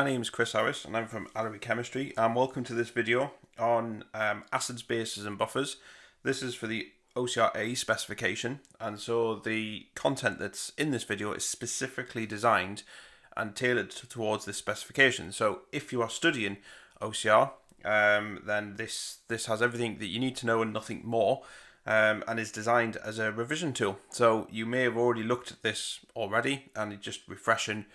my name is Chris Harris and I'm from Allery Chemistry, and welcome to this video on acids, bases and buffers. This is for the OCR specification, and so the content that's in this video is specifically designed and tailored towards this specification. So if you are studying OCR, then this has everything that you need to know and nothing more, and is designed as a revision tool. So you may have already looked at this already and it's just refreshing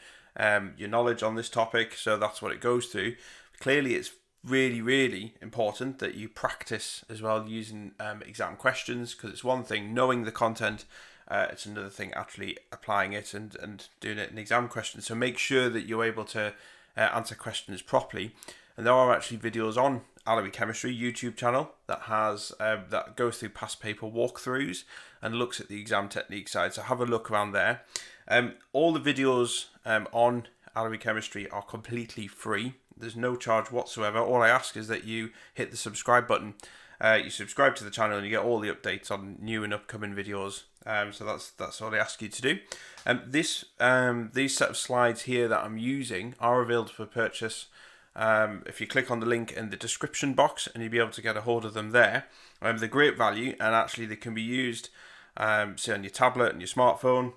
your knowledge on this topic, so that's what it goes through. Clearly it's really important that you practice as well using exam questions, because it's one thing knowing the content, it's another thing actually applying it and doing it in exam questions. So make sure that you're able to answer questions properly. And there are actually videos on Allery Chemistry YouTube channel that has that goes through past paper walkthroughs and looks at the exam technique side, so have a look around there. All the videos on Allery Chemistry are completely free. There's no charge whatsoever. All I ask is that you hit the subscribe button. You subscribe to the channel and you get all the updates on new and upcoming videos. So that's all I ask you to do. These set of slides here that I'm using are available for purchase. If you click on the link in the description box, and you'll be able to get a hold of them there. They're great value, and actually they can be used say on your tablet and your smartphone,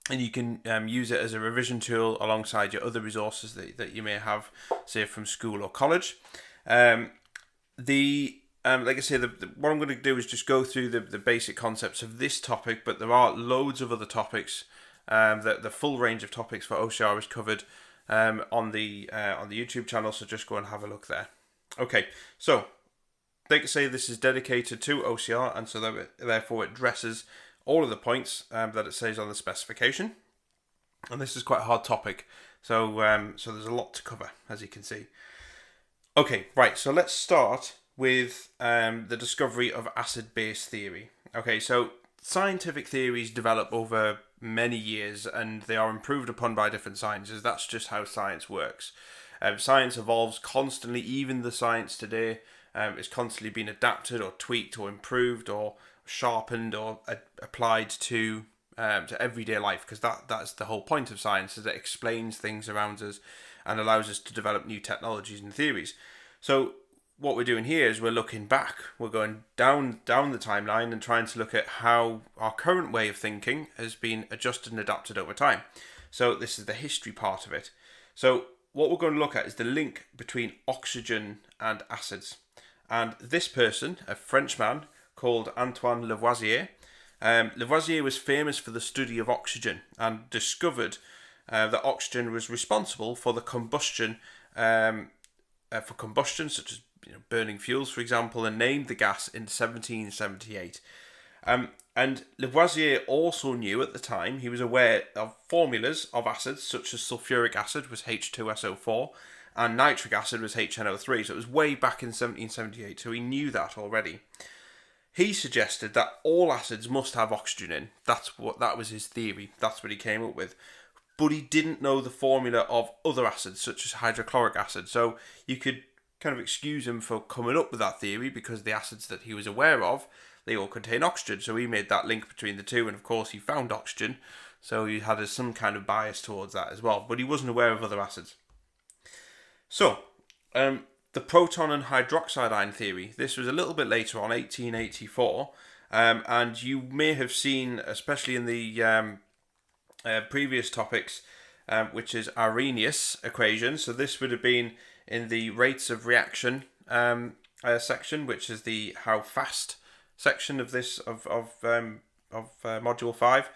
and you can use it as a revision tool alongside your other resources that you may have, say from school or college. Like I say, what I'm going to do is just go through the basic concepts of this topic, but there are loads of other topics. The full range of topics for OCR is covered on the YouTube channel, so just go and have a look there. Okay, so like I say, this is dedicated to OCR, and so therefore it addresses all of the points that it says on the specification. And this is quite a hard topic, so there's a lot to cover, as you can see. Okay, right, so let's start with the discovery of acid-base theory. Okay, so scientific theories develop over many years, and they are improved upon by different sciences. That's just how science works. Science evolves constantly. Even the science today is constantly being adapted or tweaked or improved or sharpened or applied to everyday life, because that's the whole point of science, is it explains things around us and allows us to develop new technologies and theories. So what we're doing here is we're looking back. We're going down the timeline and trying to look at how our current way of thinking has been adjusted and adapted over time. So this is the history part of it. So what we're going to look at is the link between oxygen and acids. And this person, a Frenchman called Antoine Lavoisier. Lavoisier was famous for the study of oxygen and discovered that oxygen was responsible for the combustion, such as burning fuels, for example, and named the gas in 1778. And Lavoisier also knew at the time, he was aware of formulas of acids such as sulfuric acid was H2SO4 and nitric acid was HNO3. So it was way back in 1778, so he knew that already. He suggested that all acids must have oxygen in. That was his theory. That's what he came up with. But he didn't know the formula of other acids such as hydrochloric acid. So you could kind of excuse him for coming up with that theory, because the acids that he was aware of, they all contain oxygen. So he made that link between the two, and of course he found oxygen, so he had some kind of bias towards that as well, but he wasn't aware of other acids. So the proton and hydroxide ion theory, this was a little bit later on, 1884, and you may have seen, especially in the previous topics, which is Arrhenius equation. So this would have been in the rates of reaction section, which is the how fast section of this of module 5.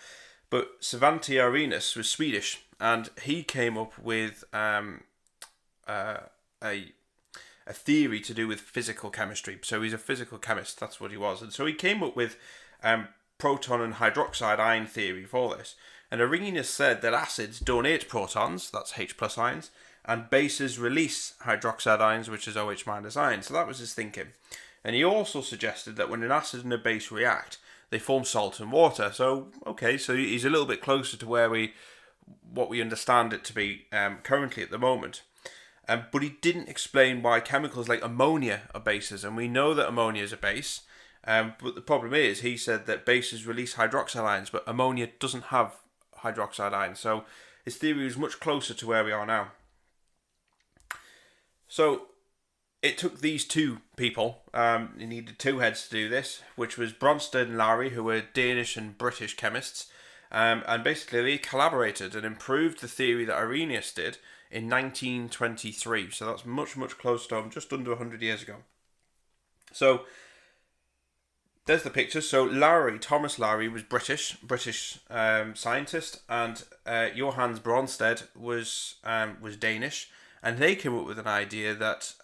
But Svante Arrhenius was Swedish, and he came up with a theory to do with physical chemistry. So he's a physical chemist, that's what he was. And so he came up with proton and hydroxide ion theory for this. And Arrhenius said that acids donate protons, that's H plus ions, and bases release hydroxide ions, which is OH minus ions. So that was his thinking. And he also suggested that when an acid and a base react, they form salt and water. So, okay, so he's a little bit closer to what we understand it to be currently at the moment. But he didn't explain why chemicals like ammonia are bases, and we know that ammonia is a base. But the problem is, he said that bases release hydroxide ions, but ammonia doesn't have hydroxide ions. So his theory was much closer to where we are now. So it took these two people, you needed two heads to do this, which was Bronsted and Allery, who were Danish and British chemists, and basically they collaborated and improved the theory that Arrhenius did in 1923. So that's much, much closer to home, just under 100 years ago. So there's the picture. So Thomas Allery was British scientist, and Johannes Bronsted was Danish, and they came up with an idea that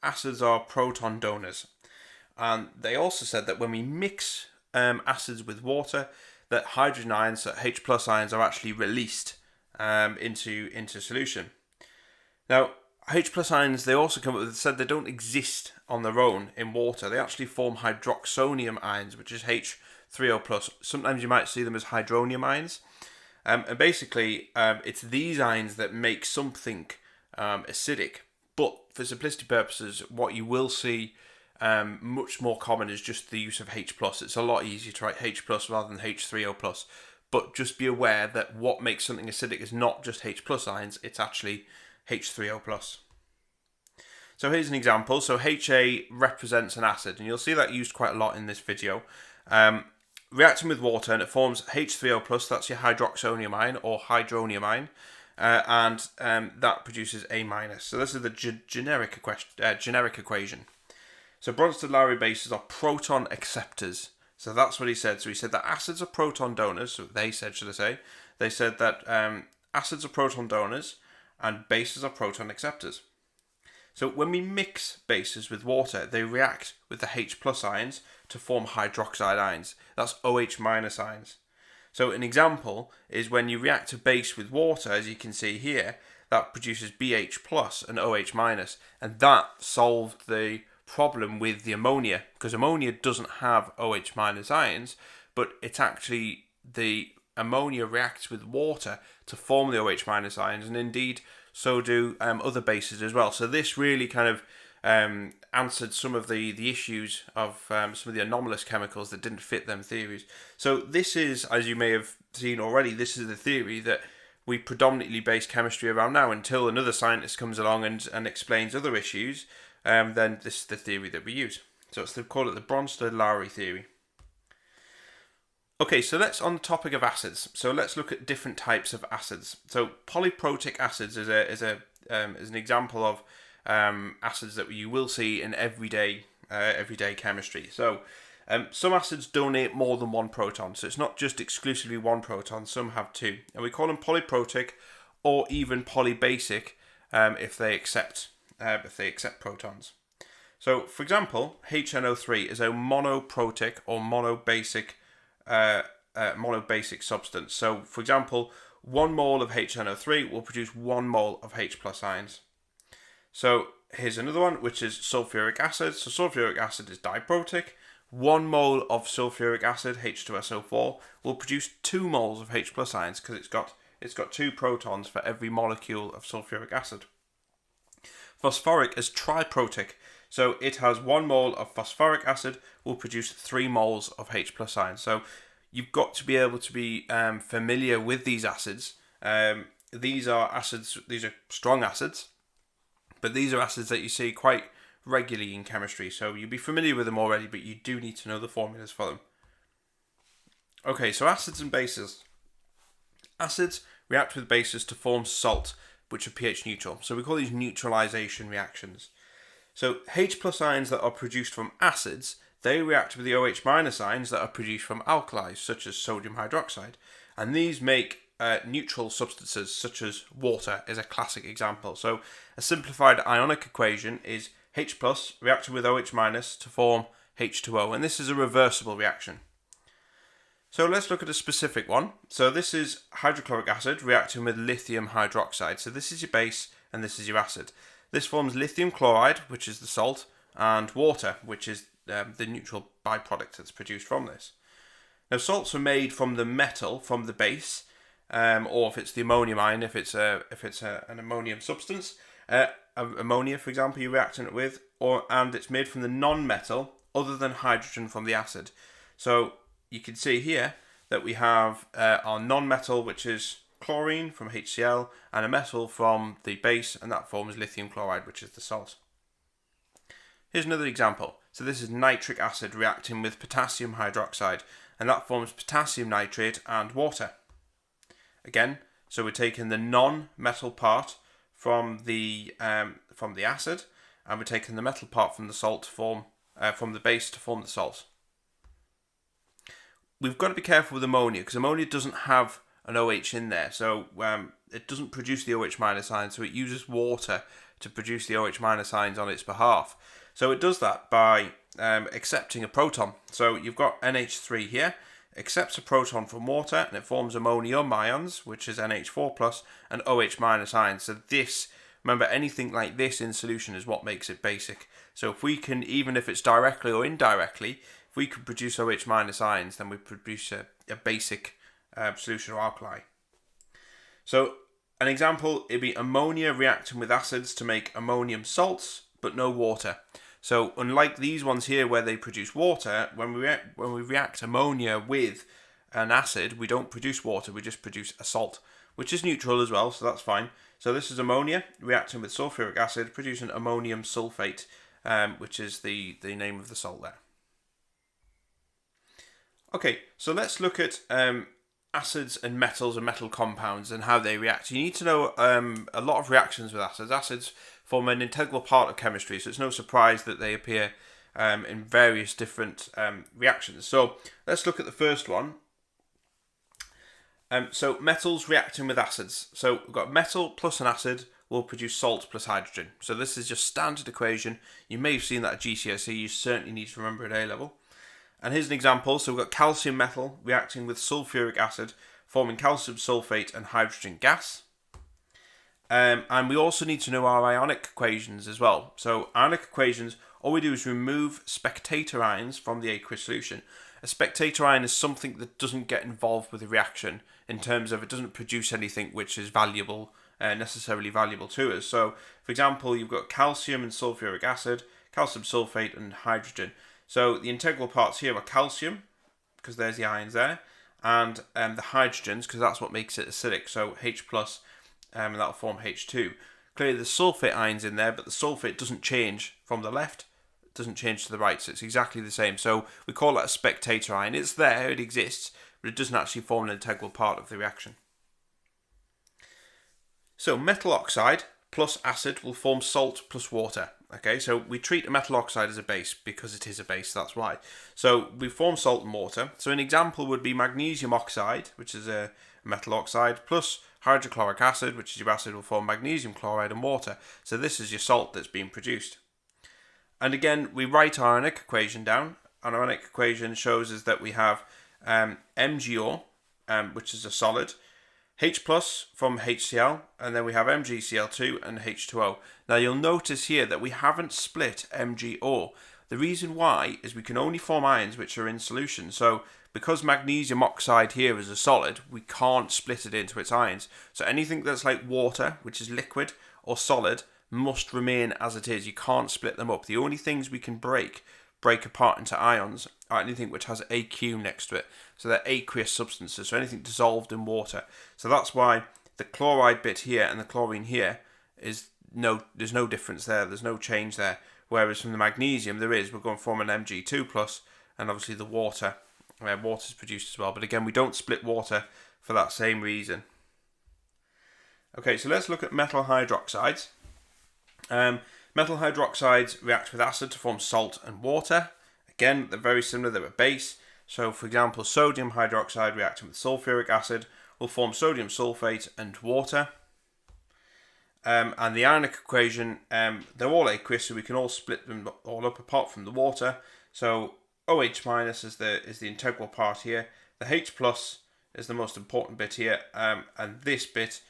acids are proton donors, and they also said that when we mix acids with water, that hydrogen ions, so H plus ions, are actually released into solution. Now, H plus ions, they also come up with, said they don't exist on their own in water. They actually form hydroxonium ions, which is H3O plus. Sometimes you might see them as hydronium ions. And basically, it's these ions that make something acidic. But for simplicity purposes, what you will see much more common is just the use of H plus. It's a lot easier to write H plus rather than H3O plus. But just be aware that what makes something acidic is not just H plus ions, it's actually H3O plus. So here's an example. So HA represents an acid, and you'll see that used quite a lot in this video. Reacting with water, and it forms H3O plus, that's your hydroxonium ion or hydronium ion, and that produces A minus. So this is the generic equation. So Bronsted-Allery bases are proton acceptors. So that's what he said. So he said that acids are proton donors. So they said, should I say? They said that acids are proton donors and bases are proton acceptors. So when we mix bases with water, they react with the H plus ions to form hydroxide ions. That's OH minus ions. So an example is when you react a base with water, as you can see here, that produces BH plus and OH minus, and that solved the problem with the ammonia, because ammonia doesn't have OH minus ions, but it's actually the ammonia reacts with water to form the OH minus ions, and indeed so do other bases as well. So this really kind of answered some of the issues of some of the anomalous chemicals that didn't fit them theories. So this is, as you may have seen already, this is the theory that we predominantly base chemistry around now, until another scientist comes along and explains other issues. Then this is the theory that we use. So they call it the Bronsted-Allery theory. Okay, so let's, on the topic of acids, so let's look at different types of acids. So polyprotic acids is an example of acids that you will see in everyday chemistry. So some acids donate more than one proton, so it's not just exclusively one proton. Some have two, and we call them polyprotic or even polybasic if they accept protons. So, for example, HNO3 is a monoprotic or monobasic substance. So, for example, 1 mole of HNO3 will produce 1 mole of H plus ions. So, here's another one, which is sulfuric acid. So, sulfuric acid is diprotic. 1 mole of sulfuric acid, H2SO4, will produce 2 moles of H plus ions, because it's got 2 protons for every molecule of sulfuric acid. Phosphoric is triprotic, so it has 1 mole of phosphoric acid will produce 3 moles of H plus ions. So you've got to be able to be familiar with these acids. These are acids, these are strong acids, but these are acids that you see quite regularly in chemistry. So you'll be familiar with them already, but you do need to know the formulas for them. Okay, so acids and bases. Acids react with bases to form salt, which are pH neutral. So we call these neutralization reactions. So H plus ions that are produced from acids, they react with the OH minus ions that are produced from alkalis, such as sodium hydroxide. And these make neutral substances, such as water, is a classic example. So a simplified ionic equation is H plus reacting with OH minus to form H2O. And this is a reversible reaction. So let's look at a specific one. So this is hydrochloric acid reacting with lithium hydroxide. So this is your base and this is your acid. This forms lithium chloride, which is the salt, and water, which is the neutral byproduct that's produced from this. Now salts are made from the metal, from the base, or if it's the ammonium ion, if it's an ammonium substance, ammonia, for example, you're reacting it with, and it's made from the non-metal other than hydrogen from the acid. So you can see here that we have our non-metal, which is chlorine from HCl and a metal from the base, and that forms lithium chloride, which is the salt. Here's another example. So this is nitric acid reacting with potassium hydroxide, and that forms potassium nitrate and water. Again, so we're taking the non-metal part from the acid, and we're taking the metal part from the salt to form from the base to form the salt. We've got to be careful with ammonia because ammonia doesn't have an OH in there, so it doesn't produce the OH minus ion, so it uses water to produce the OH minus ions on its behalf. So it does that by accepting a proton. So you've got NH3 here, accepts a proton from water, and it forms ammonium ions, which is NH4 plus, and OH minus ions. So this, remember, anything like this in solution is what makes it basic. So if we can, even if it's directly or indirectly, if we could produce OH minus ions, then we produce a basic solution or alkali. So an example, it'd be ammonia reacting with acids to make ammonium salts, but no water. So unlike these ones here where they produce water, when we react ammonia with an acid, we don't produce water, we just produce a salt, which is neutral as well, so that's fine. So this is ammonia reacting with sulfuric acid, producing ammonium sulfate, which is the name of the salt there. Okay, so let's look at acids and metals and metal compounds and how they react. You need to know a lot of reactions with acids. Acids form an integral part of chemistry, so it's no surprise that they appear in various different reactions. So let's look at the first one. So metals reacting with acids. So we've got metal plus an acid will produce salt plus hydrogen. So this is just standard equation. You may have seen that at GCSE. You certainly need to remember at A level. And here's an example. So we've got calcium metal reacting with sulfuric acid, forming calcium sulfate and hydrogen gas. And we also need to know our ionic equations as well. So ionic equations, all we do is remove spectator ions from the aqueous solution. A spectator ion is something that doesn't get involved with the reaction in terms of it doesn't produce anything which is valuable, necessarily valuable to us. So, for example, you've got calcium and sulfuric acid, calcium sulfate and hydrogen. So the integral parts here are calcium, because there's the ions there, and the hydrogens, because that's what makes it acidic. So H plus, and that'll form H2. Clearly there's sulfate ions in there, but the sulfate doesn't change from the left, it doesn't change to the right, so it's exactly the same. So we call that a spectator ion. It's there, it exists, but it doesn't actually form an integral part of the reaction. So metal oxide plus acid will form salt plus water. Okay, so we treat a metal oxide as a base because it is a base, that's why. So we form salt and water. So an example would be magnesium oxide, which is a metal oxide, plus hydrochloric acid, which is your acid, will form magnesium chloride and water. So this is your salt that's being produced. And again, we write our ionic equation down. Our ionic equation shows us that we have MgO, which is a solid, H plus from HCl, and then we have MgCl2 and H2O. Now you'll notice here that we haven't split MgO. The reason why is we can only form ions which are in solution. So because magnesium oxide here is a solid, we can't split it into its ions. So anything that's like water, which is liquid, or solid, must remain as it is. You can't split them up. The only things we can break apart into ions are anything which has AQ next to it. So they're aqueous substances, so anything dissolved in water. So that's why the chloride bit here and the chlorine here is there's no difference there, there's no change there. Whereas from the magnesium there is, we're going to form an Mg2 plus, and obviously the water is produced as well. But again, we don't split water for that same reason. Okay, so let's look at metal hydroxides. Metal hydroxides react with acid to form salt and water. Again, they're very similar, they're a base. So for example, sodium hydroxide reacting with sulfuric acid will form sodium sulfate and water. And the ionic equation, they're all aqueous, so we can all split them all up apart from the water. So OH minus is the integral part here. The H plus is the most important bit here, and this bit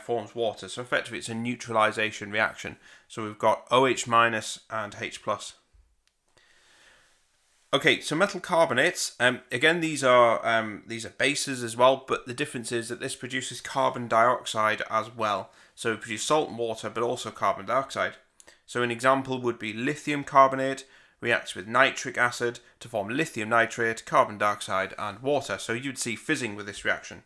forms water. So effectively it's a neutralization reaction. So we've got OH minus and H plus. Okay, so metal carbonates, again these are bases as well, but the difference is that this produces carbon dioxide as well. So we produce salt and water, but also carbon dioxide. So an example would be lithium carbonate reacts with nitric acid to form lithium nitrate, carbon dioxide and water. So you'd see fizzing with this reaction.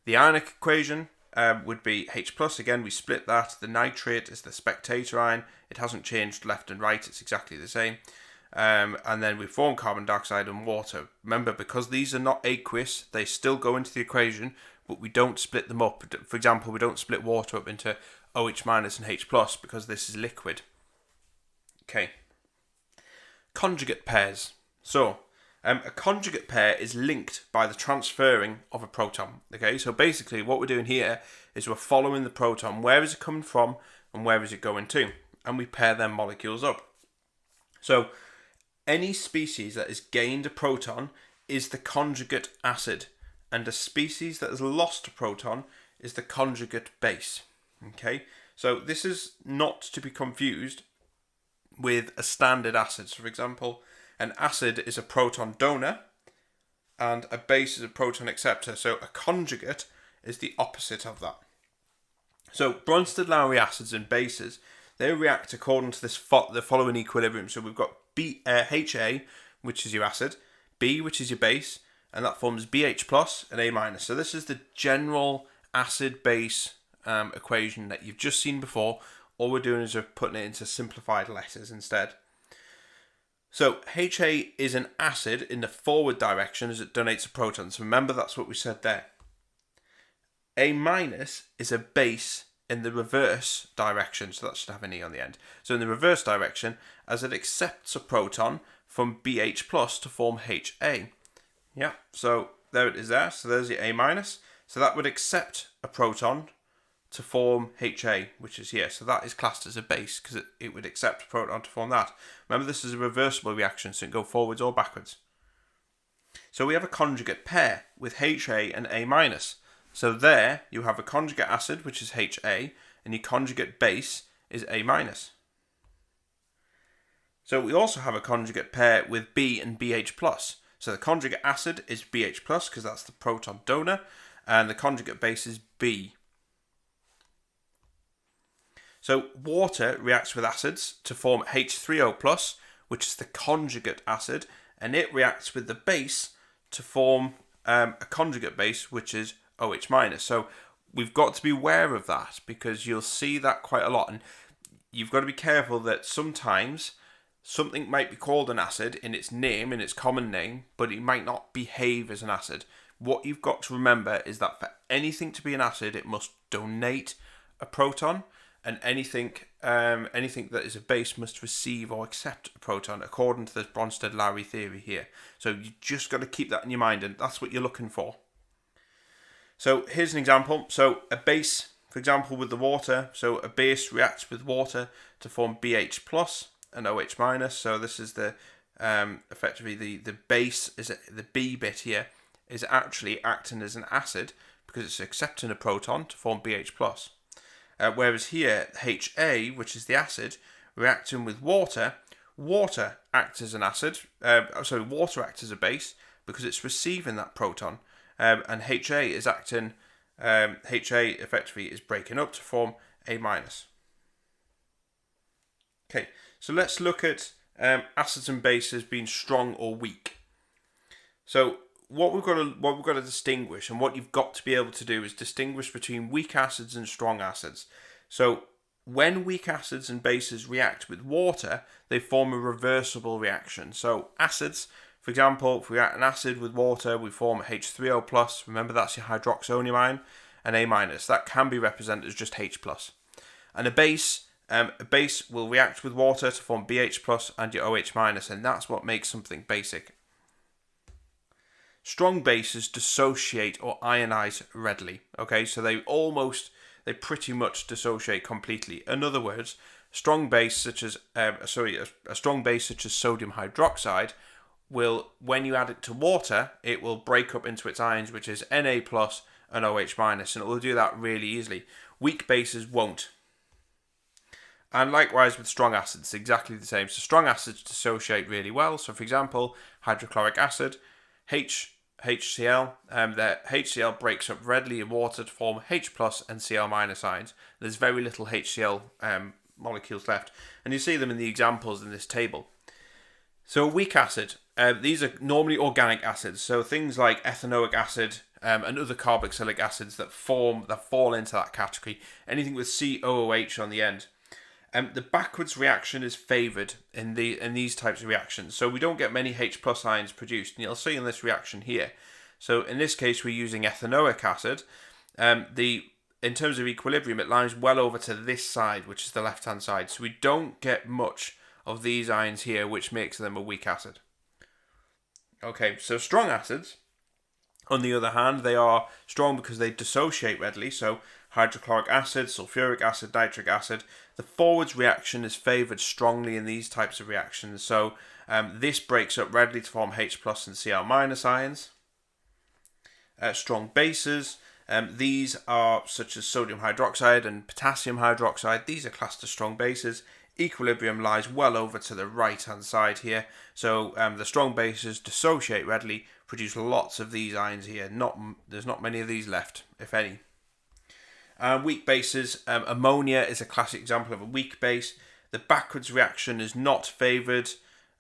The ionic equation would be H plus. Again, we split that. The nitrate is the spectator ion. It hasn't changed left and right. It's exactly the same. And then we form carbon dioxide and water. Remember, because these are not aqueous, they still go into the equation, but we don't split them up. For example, we don't split water up into OH minus and H plus because this is liquid. Okay. Conjugate pairs. So, a conjugate pair is linked by the transferring of a proton. Okay, so basically what we're doing here is we're following the proton. Where is it coming from and where is it going to? And we pair their molecules up. So, any species that has gained a proton is the conjugate acid, and a species that has lost a proton is the conjugate base. Okay, so this is not to be confused with a standard acid. So for example, an acid is a proton donor and a base is a proton acceptor. So a conjugate is the opposite of that. So Bronsted-Lowry acids and bases, they react according to this the following equilibrium. So we've got HA, which is your acid, B, which is your base, and that forms BH plus and A minus. So this is the general acid-base equation that you've just seen before. All we're doing is we're putting it into simplified letters instead. So HA is an acid in the forward direction as it donates a proton. So remember, that's what we said there. A minus is a base in the reverse direction, so that should have an E on the end. So in the reverse direction, as it accepts a proton from BH plus to form HA. Yeah, so there it is there. So there's the A minus. So that would accept a proton to form HA, which is here. So that is classed as a base because it would accept a proton to form that. Remember, this is a reversible reaction, so it can go forwards or backwards. So we have a conjugate pair with HA and A minus. So there you have a conjugate acid, which is HA, and your conjugate base is A minus. So we also have a conjugate pair with B and BH plus. So the conjugate acid is BH plus because that's the proton donor, and the conjugate base is B. So water reacts with acids to form H3O plus, which is the conjugate acid, and it reacts with the base to form a conjugate base, which is OH minus. So we've got to be aware of that because you'll see that quite a lot, and you've got to be careful that sometimes something might be called an acid in its name, in its common name, but it might not behave as an acid. What you've got to remember is that for anything to be an acid, it must donate a proton, and anything that is a base must receive or accept a proton according to this Bronsted-Lowry theory here. So you just got to keep that in your mind, and that's what you're looking for. So here's an example. So a base, for example, with the water. So a base reacts with water to form BH plus and OH minus. So this is the effectively the base is the B bit here is actually acting as an acid because it's accepting a proton to form BH plus. Whereas here, HA, which is the acid, reacting with water, water acts as an acid, water acts as a base because it's receiving that proton, and HA is acting, HA effectively is breaking up to form A minus. Okay, so let's look at acids and bases being strong or weak. So what we've got to distinguish, and what you've got to be able to do, is distinguish between weak acids and strong acids. So when weak acids and bases react with water, they form a reversible reaction. So acids, for example, if we react an acid with water, we form H3O plus. Remember, that's your hydroxonium ion, and A minus. That can be represented as just H plus. And a base will react with water to form BH plus and your OH minus, and that's what makes something basic. Strong bases dissociate or ionize readily. Okay, so they pretty much dissociate completely. In other words, a strong base such as sodium hydroxide will, when you add it to water, it will break up into its ions, which is Na plus and OH minus, and it will do that really easily. Weak bases won't. And likewise with strong acids, exactly the same. So strong acids dissociate really well. So for example, hydrochloric acid, HCl, the HCl breaks up readily in water to form H plus and Cl minus ions. There's very little HCl molecules left, and you see them in the examples in this table. So a weak acid, these are normally organic acids, so things like ethanoic acid and other carboxylic acids that fall into that category. Anything with COOH on the end. The backwards reaction is favoured in these types of reactions, so we don't get many H plus ions produced, and you'll see in this reaction here. So in this case, we're using ethanoic acid. In terms of equilibrium, it lies well over to this side, which is the left-hand side. So we don't get much of these ions here, which makes them a weak acid. Okay, so strong acids, on the other hand, they are strong because they dissociate readily. So hydrochloric acid, sulfuric acid, nitric acid. The forwards reaction is favoured strongly in these types of reactions. So this breaks up readily to form H plus and Cl minus ions. Strong bases. These are such as sodium hydroxide and potassium hydroxide. These are classed as strong bases. Equilibrium lies well over to the right hand side here. So the strong bases dissociate readily, produce lots of these ions here. There's not many of these left, if any. Weak bases. Ammonia is a classic example of a weak base. The backwards reaction is not favoured.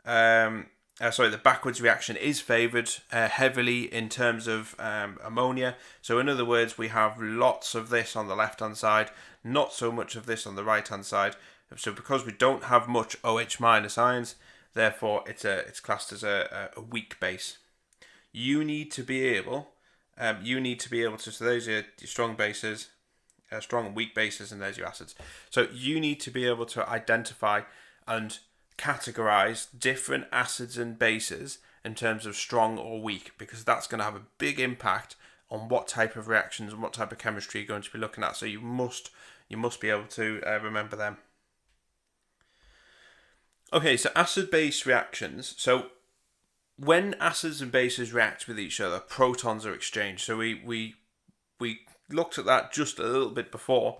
The backwards reaction is favoured heavily in terms of ammonia. So in other words, we have lots of this on the left-hand side, not so much of this on the right-hand side. So because we don't have much OH minus ions, therefore it's classed as a weak base. You need to be able to. So those are your strong bases, strong and weak bases, and there's your acids. So you need to be able to identify and categorize different acids and bases in terms of strong or weak, because that's going to have a big impact on what type of reactions and what type of chemistry you're going to be looking at. So you must be able to remember them. Okay, so acid-base reactions. So when acids and bases react with each other, protons are exchanged. So we looked at that just a little bit before.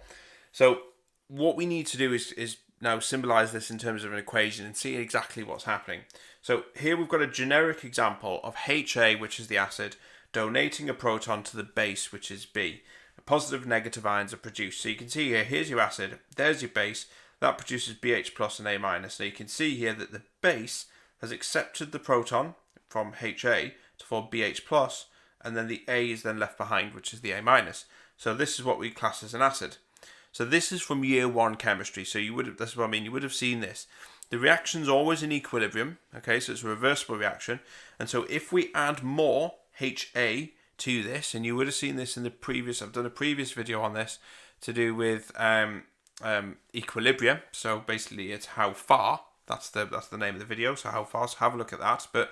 So what we need to do is now symbolize this in terms of an equation and see exactly what's happening. So here we've got a generic example of HA, which is the acid, donating a proton to the base, which is B. Positive and negative ions are produced. So you can see here, here's your acid, there's your base, that produces BH plus and A minus. So you can see here that the base has accepted the proton from HA to form BH plus, and then the A is then left behind, which is the A minus. So this is what we class as an acid. So this is from year one chemistry. So you would have seen this. The reaction's always in equilibrium. Okay, so it's a reversible reaction. And so if we add more HA to this, and you would have seen this in the previous, I've done a previous video on this to do with equilibrium. So basically it's how far, that's the name of the video. So how far, so have a look at that. But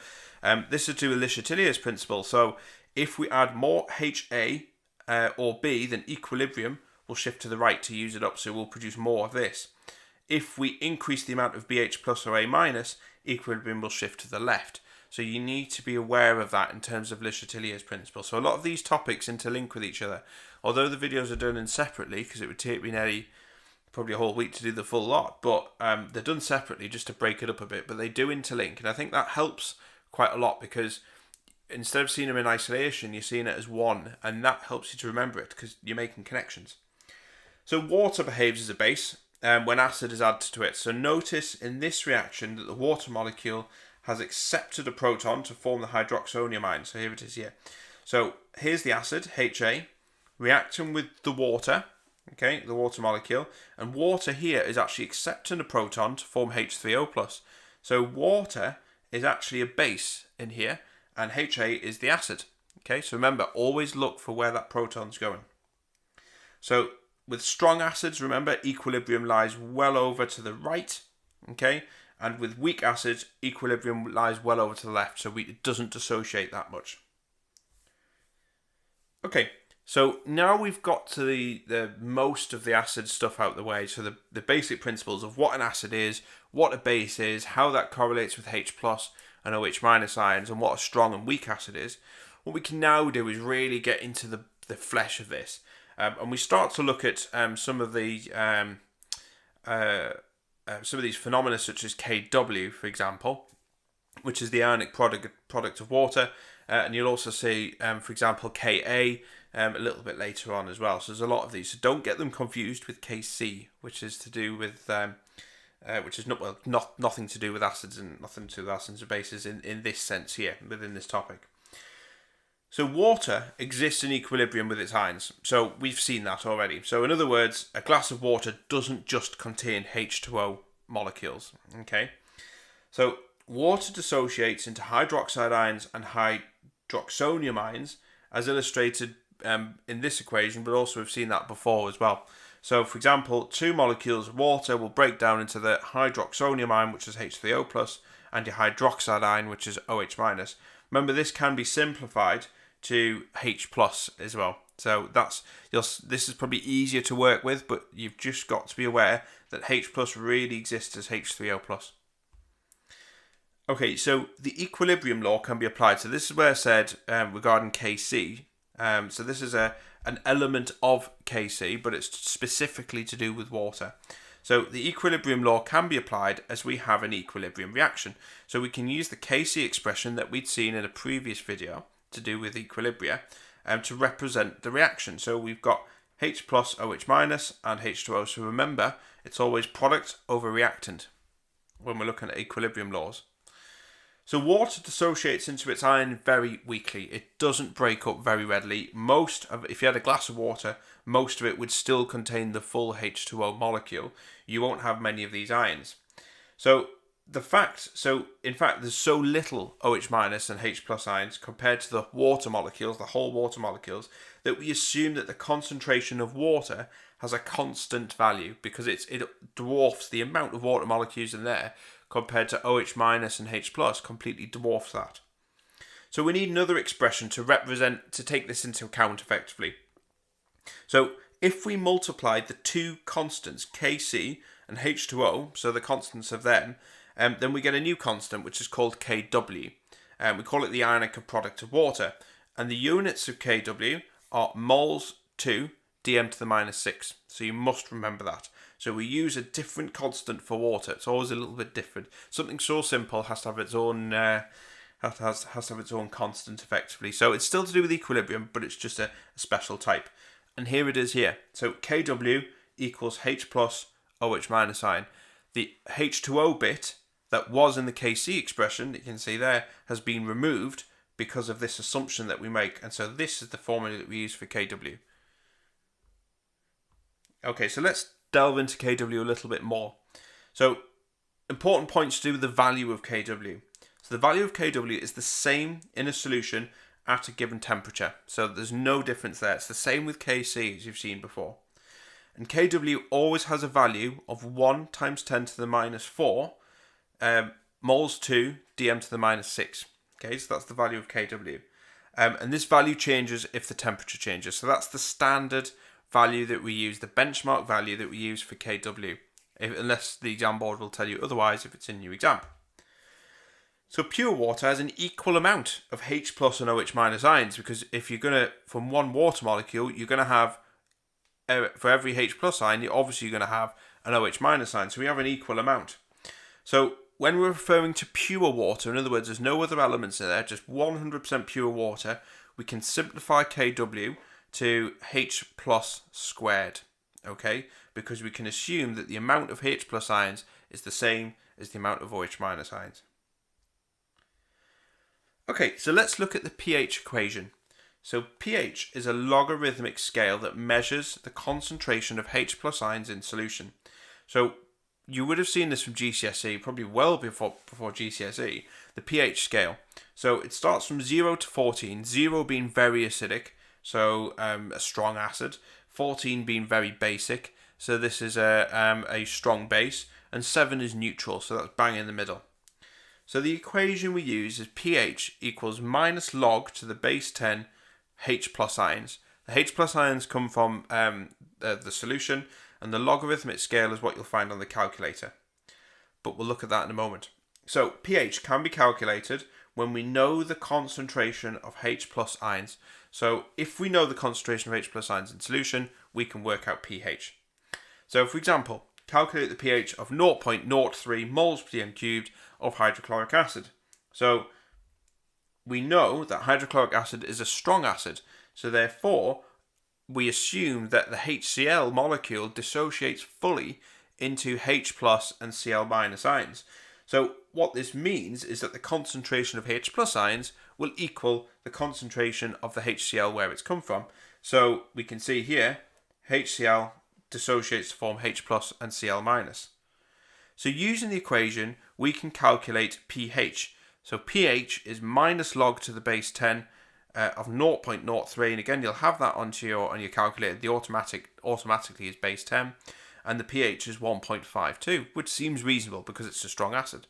this is to do with Le Chatelier's principle. So if we add more HA or B, then equilibrium will shift to the right to use it up, so we'll produce more of this. If we increase the amount of BH plus or A minus, equilibrium will shift to the left. So you need to be aware of that in terms of Le Chatelier's principle. So a lot of these topics interlink with each other. Although the videos are done in separately, because it would take me nearly probably a whole week to do the full lot, but they're done separately just to break it up a bit, but they do interlink, and I think that helps quite a lot, because instead of seeing them in isolation, you're seeing it as one, and that helps you to remember it because you're making connections. So water behaves as a base when acid is added to it. So notice in this reaction that the water molecule has accepted a proton to form the hydroxonium ion. So here it is here. So here's the acid, HA, reacting with the water, okay, the water molecule. And water here is actually accepting a proton to form H3O+. So water is actually a base in here, and HA is the acid. Okay, so remember, always look for where that proton's going. So with strong acids, remember, equilibrium lies well over to the right, okay? And with weak acids, equilibrium lies well over to the left, so it doesn't dissociate that much. Okay, so now we've got to the most of the acid stuff out of the way, so the basic principles of what an acid is, what a base is, how that correlates with H plus and OH minus ions, and what a strong and weak acid is. What we can now do is really get into the flesh of this. And we start to look at some of these phenomena, such as Kw, for example, which is the ionic product of water, and you'll also see, for example, Ka a little bit later on as well. So there's a lot of these. So don't get them confused with Kc, which is to do with which is nothing to do with acids and nothing to do with acids and bases in this sense here within this topic. So water exists in equilibrium with its ions. So we've seen that already. So in other words, a glass of water doesn't just contain H2O molecules. Okay. So water dissociates into hydroxide ions and hydroxonium ions, as illustrated in this equation, but also we've seen that before as well. So for example, 2 molecules of water will break down into the hydroxonium ion, which is H3O+, and your hydroxide ion, which is OH-. Remember, this can be simplified to H+ as well. So this is probably easier to work with, but you've just got to be aware that H+ really exists as H3O+. Okay, so the equilibrium law can be applied. So this is where I said regarding Kc. So this is an element of Kc, but it's specifically to do with water. So the equilibrium law can be applied as we have an equilibrium reaction. So we can use the Kc expression that we'd seen in a previous video to do with equilibria to represent the reaction. So we've got H+, OH-, and H2O. So remember, it's always product over reactant when we're looking at equilibrium laws. So water dissociates into its ion very weakly. It doesn't break up very readily. If you had a glass of water, most of it would still contain the full H2O molecule. You won't have many of these ions. In fact, there's so little OH- and H+ ions compared to the water molecules, the whole water molecules, that we assume that the concentration of water has a constant value because it dwarfs the amount of water molecules in there compared to OH- and H+, completely dwarfs that. So we need another expression to take this into account effectively. So if we multiply the two constants, Kc and H2O, so the constants of them, then we get a new constant which is called Kw. We call it the Ionic product of water. And the units of Kw are moles 2 dm to the minus 6. So you must remember that. So we use a different constant for water. It's always a little bit different. Something so simple has to have its own has to have its own constant effectively. So it's still to do with equilibrium, but it's just a special type. And here it is here. So Kw equals H+ OH- ion. The H2O bit that was in the Kc expression that you can see there has been removed because of this assumption that we make. And so this is the formula that we use for Kw. Okay, so let's delve into Kw a little bit more. So important points to do with the value of Kw. So the value of Kw is the same in a solution at a given temperature. So there's no difference there. It's the same with Kc as you've seen before. And Kw always has a value of 1 times 10 to the minus 4 moles 2 dm to the minus 6. Okay, so that's the value of Kw. And this value changes if the temperature changes. So that's the standard value that we use, the benchmark value that we use for Kw, unless the exam board will tell you otherwise if it's in your exam. So pure water has an equal amount of H+ and OH- ions, because if you're going to, from one water molecule, you're going to have, for every H+ ion, you're obviously going to have an OH- ion. So we have an equal amount. So when we're referring to pure water, in other words, there's no other elements in there, just 100% pure water, we can simplify Kw to H+ squared, okay? Because we can assume that the amount of H+ ions is the same as the amount of OH- ions. Okay, so let's look at the pH equation. So pH is a logarithmic scale that measures the concentration of H+ ions in solution. So you would have seen this from GCSE, probably well before GCSE, the pH scale. So it starts from 0 to 14, 0 being very acidic, so a strong acid, 14 being very basic, so this is a strong base, and 7 is neutral, so that's bang in the middle. So the equation we use is pH equals minus log to the base 10 H+ ions. The H+ ions come from the solution, and the logarithmic scale is what you'll find on the calculator. But we'll look at that in a moment. So pH can be calculated when we know the concentration of H+ ions. So if we know the concentration of H+ ions in solution, we can work out pH. So for example, calculate the pH of 0.03 moles per dm cubed of hydrochloric acid. So we know that hydrochloric acid is a strong acid, so therefore we assume that the HCl molecule dissociates fully into H+ and Cl- ions. So what this means is that the concentration of H plus ions will equal the concentration of the HCl where it's come from. So we can see here, HCl dissociates to form H plus and Cl minus. So using the equation, we can calculate pH. So pH is minus log to the base 10 of 0.03, and again you'll have that on your calculator. The automatically is base 10, and the pH is 1.52, which seems reasonable because it's a strong acid.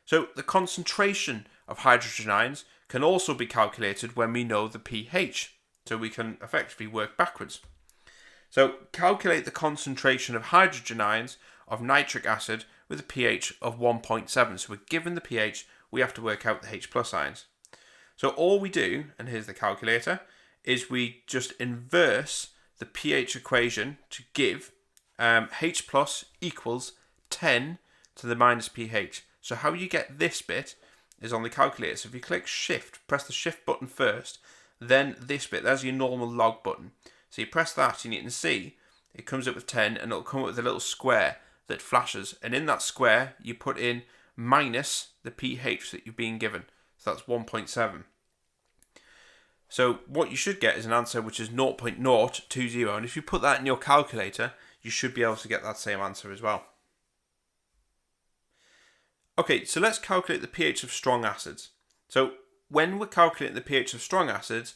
So the concentration of hydrogen ions can also be calculated when we know the pH, so we can effectively work backwards. So calculate the concentration of hydrogen ions of nitric acid with a pH of 1.7. So we're given the pH, we have to work out the H plus ions. So all we do, and here's the calculator, is we just inverse the pH equation to give H plus equals 10 to the minus pH. So how you get this bit is on the calculator. So if you click shift, press the shift button first, then this bit, there's your normal log button. So you press that and you can see it comes up with 10, and it'll come up with a little square that flashes. And in that square, you put in minus the pH that you've been given. So that's 1.7. So what you should get is an answer which is 0.020. And if you put that in your calculator, you should be able to get that same answer as well. Okay, so let's calculate the pH of strong acids. So when we're calculating the pH of strong acids,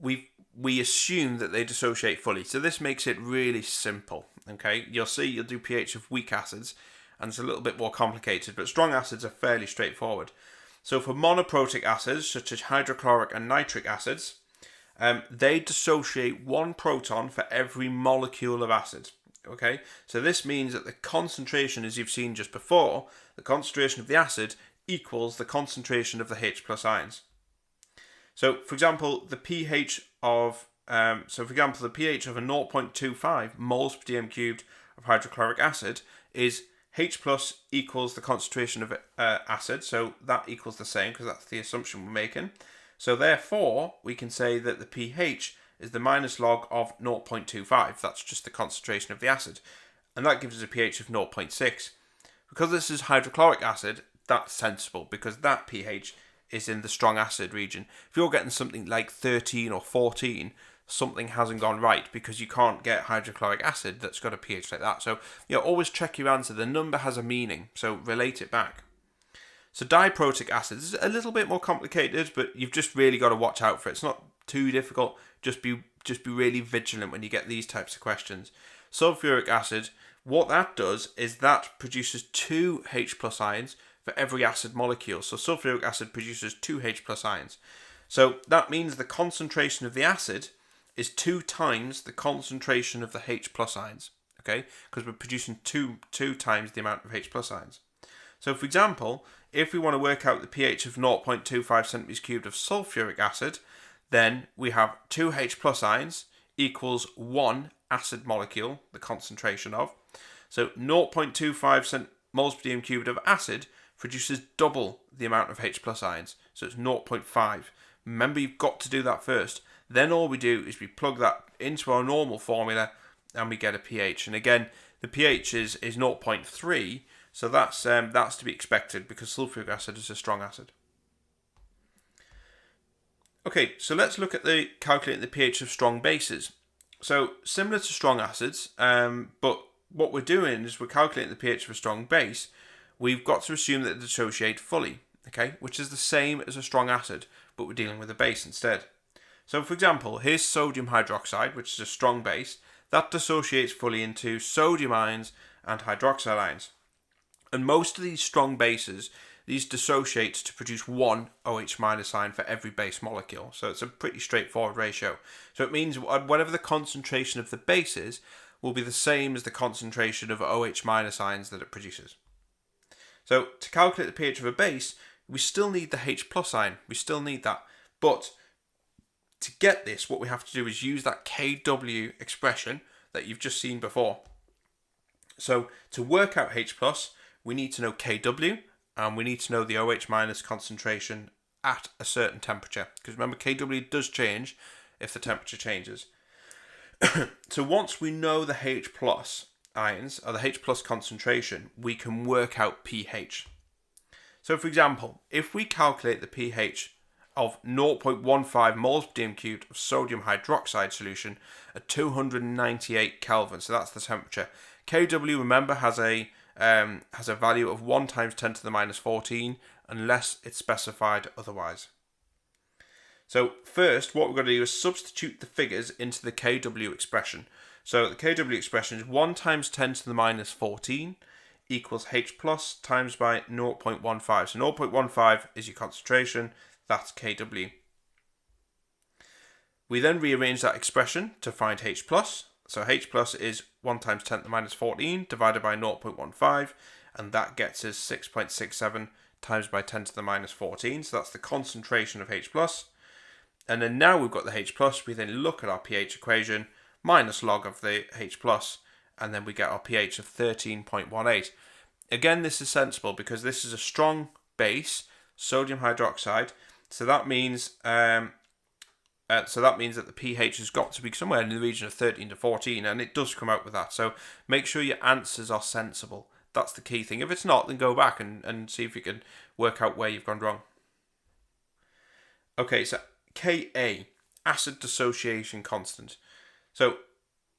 we assume that they dissociate fully. So this makes it really simple. Okay, you'll see you'll do pH of weak acids, and it's a little bit more complicated, but strong acids are fairly straightforward. So for monoprotic acids, such as hydrochloric and nitric acids, they dissociate one proton for every molecule of acid. Okay, so this means that the concentration, as you've seen just before, the concentration of the acid equals the concentration of the H plus ions. So, for example, the pH of a 0.25 moles per dm cubed of hydrochloric acid is H plus equals the concentration of acid, so that equals the same because that's the assumption we're making. So therefore, we can say that the pH is the minus log of 0.25. That's just the concentration of the acid. And that gives us a pH of 0.6. Because this is hydrochloric acid, that's sensible because that pH is in the strong acid region. If you're getting something like 13 or 14, something hasn't gone right because you can't get hydrochloric acid that's got a pH like that. So, always check your answer. The number has a meaning, so relate it back. So diprotic acids is a little bit more complicated, but you've just really got to watch out for it. It's not too difficult. Just be really vigilant when you get these types of questions. Sulfuric acid, what that does is that produces 2 H plus ions for every acid molecule. So sulfuric acid produces 2 H plus ions. So that means the concentration of the acid is 2 times the concentration of the H plus ions. Okay, because we're producing two times the amount of H plus ions. So for example, if we want to work out the pH of 0.25 centimeters cubed of sulfuric acid, then we have 2 H plus ions equals 1 acid molecule, the concentration of. So 0.25 moles per dm cubed of acid produces double the amount of H plus ions. So it's 0.5. Remember, you've got to do that first. Then all we do is we plug that into our normal formula and we get a pH. And again, the pH is 0.3, so that's to be expected because sulfuric acid is a strong acid. Okay, so let's look at calculating the pH of strong bases. So similar to strong acids, but what we're doing is we're calculating the pH of a strong base. We've got to assume that they dissociate fully, okay, which is the same as a strong acid, but we're dealing with a base instead. So for example, here's sodium hydroxide, which is a strong base, that dissociates fully into sodium ions and hydroxyl ions. And most of these strong bases, these dissociate to produce 1 OH minus ion for every base molecule. So it's a pretty straightforward ratio. So it means whatever the concentration of the base is, will be the same as the concentration of OH minus ions that it produces. So to calculate the pH of a base, we still need the H plus ion. We still need that. But to get this, what we have to do is use that Kw expression that you've just seen before. So to work out H plus, we need to know Kw, and we need to know the OH minus concentration at a certain temperature. Because remember, Kw does change if the temperature changes. So once we know the H plus ions, or the H plus concentration, we can work out pH. So for example, if we calculate the pH of 0.15 moles per dm cubed of sodium hydroxide solution at 298 Kelvin, so that's the temperature. Kw, remember, has a value of 1 times 10 to the minus 14 unless it's specified otherwise. So first, what we're going to do is substitute the figures into the Kw expression. So the Kw expression is 1 times 10 to the minus 14 equals H plus times by 0.15. So 0.15 is your concentration, that's Kw. We then rearrange that expression to find H plus. So H plus is 1 times 10 to the minus 14 divided by 0.15, and that gets us 6.67 times by 10 to the minus 14. So that's the concentration of H plus. And then now we've got the H plus, we then look at our pH equation, minus log of the H plus, and then we get our pH of 13.18. Again, this is sensible because this is a strong base, sodium hydroxide, so that means that the pH has got to be somewhere in the region of 13 to 14, and it does come out with that. So make sure your answers are sensible. That's the key thing. If it's not, then go back and see if you can work out where you've gone wrong. Okay, so Ka, acid dissociation constant. So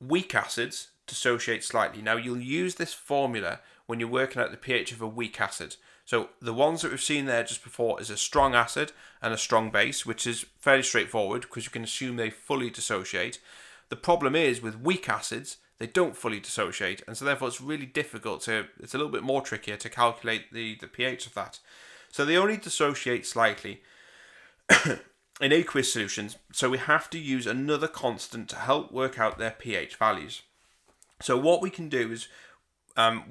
weak acids dissociate slightly. Now you'll use this formula when you're working out the pH of a weak acid. So the ones that we've seen there just before is a strong acid and a strong base, which is fairly straightforward because you can assume they fully dissociate. The problem is with weak acids, they don't fully dissociate, and so therefore it's really difficult it's a little bit more trickier to calculate the pH of that. So they only dissociate slightly in aqueous solutions, so we have to use another constant to help work out their pH values. So what we can do is,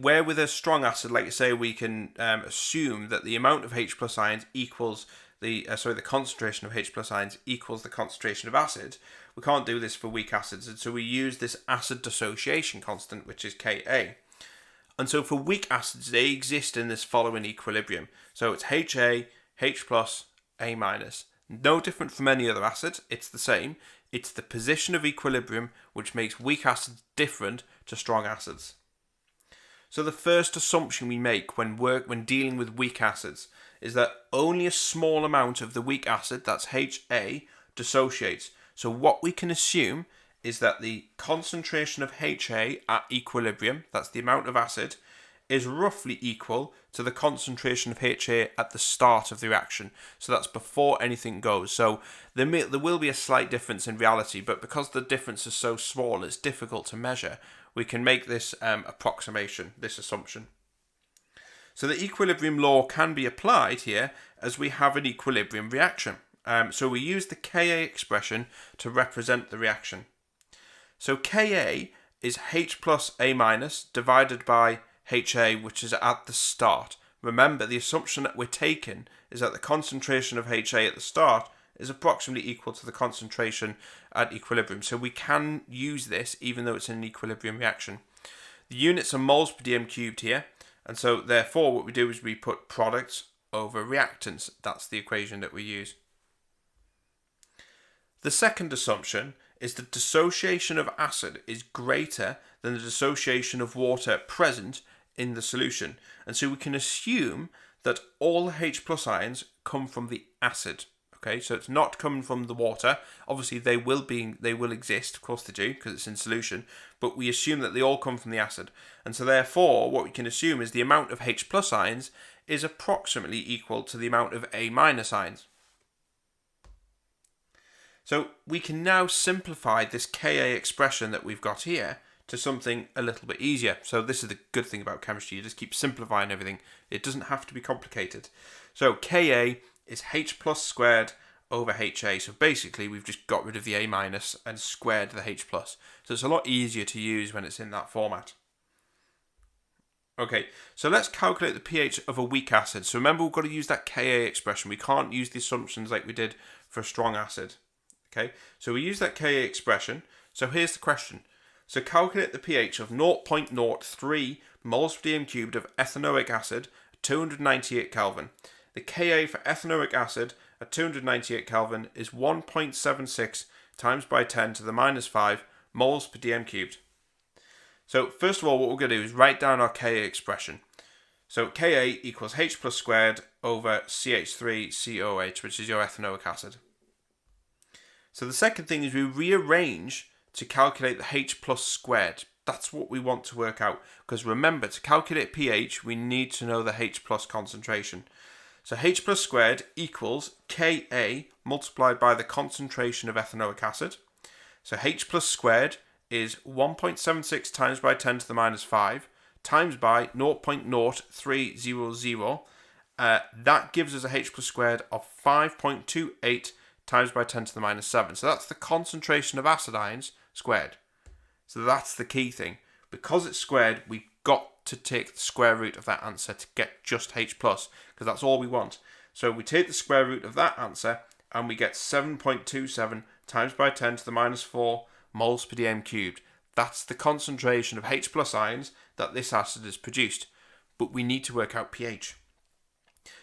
where with a strong acid, like I say, we can assume that the amount of H plus ions equals the concentration of H plus ions equals the concentration of acid. We can't do this for weak acids, and so we use this acid dissociation constant, which is Ka. And so for weak acids, they exist in this following equilibrium. So it's Ha, H plus, A minus. No different from any other acid, it's the same. It's the position of equilibrium which makes weak acids different to strong acids. So the first assumption we make when dealing with weak acids is that only a small amount of the weak acid, that's Ha, dissociates. So what we can assume is that the concentration of Ha at equilibrium, that's the amount of acid, is roughly equal to the concentration of Ha at the start of the reaction. So that's before anything goes. So there will be a slight difference in reality, but because the difference is so small, it's difficult to measure. We can make this approximation, this assumption. So the equilibrium law can be applied here as we have an equilibrium reaction. So we use the Ka expression to represent the reaction. So Ka is H plus A minus divided by Ha, which is at the start. Remember, the assumption that we're taking is that the concentration of Ha at the start is approximately equal to the concentration at equilibrium. So we can use this even though it's an equilibrium reaction. The units are moles per dm cubed here, and so therefore what we do is we put products over reactants. That's the equation that we use. The second assumption is that dissociation of acid is greater than the dissociation of water present in the solution, and so we can assume that all the H plus ions come from the acid. Okay, so it's not coming from the water. Obviously they will exist, of course they do, because it's in solution, but we assume that they all come from the acid, and so therefore what we can assume is the amount of H plus ions is approximately equal to the amount of A minus ions. So we can now simplify this Ka expression that we've got here to something a little bit easier. So this is the good thing about chemistry, you just keep simplifying everything. It doesn't have to be complicated. So Ka is H plus squared over Ha. So basically we've just got rid of the A minus and squared the H plus. So it's a lot easier to use when it's in that format. Okay, so let's calculate the pH of a weak acid. So remember, we've got to use that Ka expression. We can't use the assumptions like we did for a strong acid. Okay, so we use that Ka expression. So here's the question. So calculate the pH of 0.03 moles per dm cubed of ethanoic acid at 298 Kelvin. The Ka for ethanoic acid at 298 Kelvin is 1.76 times by 10 to the minus 5 moles per dm cubed. So first of all, what we're going to do is write down our Ka expression. So Ka equals H plus squared over CH3COH, which is your ethanoic acid. So the second thing is we rearrange to calculate the H plus squared. That's what we want to work out, because remember, to calculate pH, we need to know the H plus concentration. So H plus squared equals Ka multiplied by the concentration of ethanoic acid. So H plus squared is 1.76 times by 10 to the minus 5 times by 0.0300. That gives us a H plus squared of 5.28 times by 10 to the minus 7. So that's the concentration of acid ions squared. So that's the key thing. Because it's squared, we've got to take the square root of that answer to get just H plus, because that's all we want. So we take the square root of that answer and we get 7.27 times by 10 to the minus 4 moles per dm cubed. That's the concentration of H plus ions that this acid has produced. But we need to work out pH.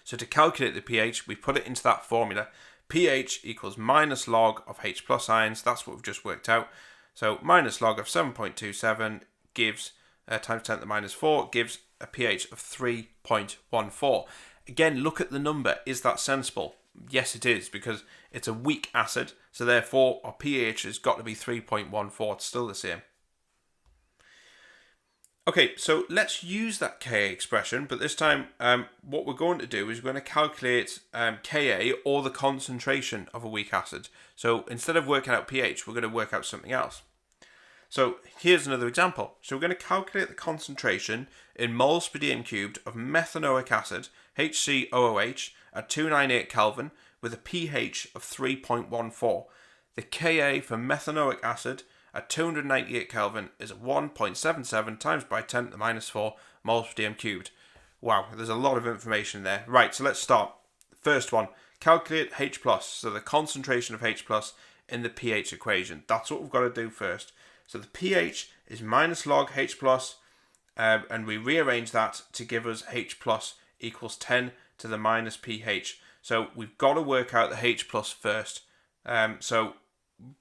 So to calculate the pH, we put it into that formula. pH equals minus log of H plus ions. That's what we've just worked out. So minus log of 7.27 gives, times 10 to the minus 4, gives a pH of 3.14. Again, look at the number. Is that sensible? Yes, it is, because it's a weak acid. So therefore, our pH has got to be 3.14. It's still the same. Okay, so let's use that Ka expression, but this time what we're going to do is we're going to calculate Ka, or the concentration of a weak acid. So instead of working out pH, we're going to work out something else. So here's another example. So we're going to calculate the concentration in moles per dm cubed of methanoic acid, HCOOH, at 298 Kelvin with a pH of 3.14. The Ka for methanoic acid at 298 Kelvin is 1.77 times by 10 to the minus 4 moles per dm cubed. Wow, there's a lot of information there. Right, so let's start. First one, calculate H plus, so the concentration of H plus in the pH equation. That's what we've got to do first. So the pH is minus log H plus, and we rearrange that to give us H plus equals 10 to the minus pH. So we've got to work out the H plus first. So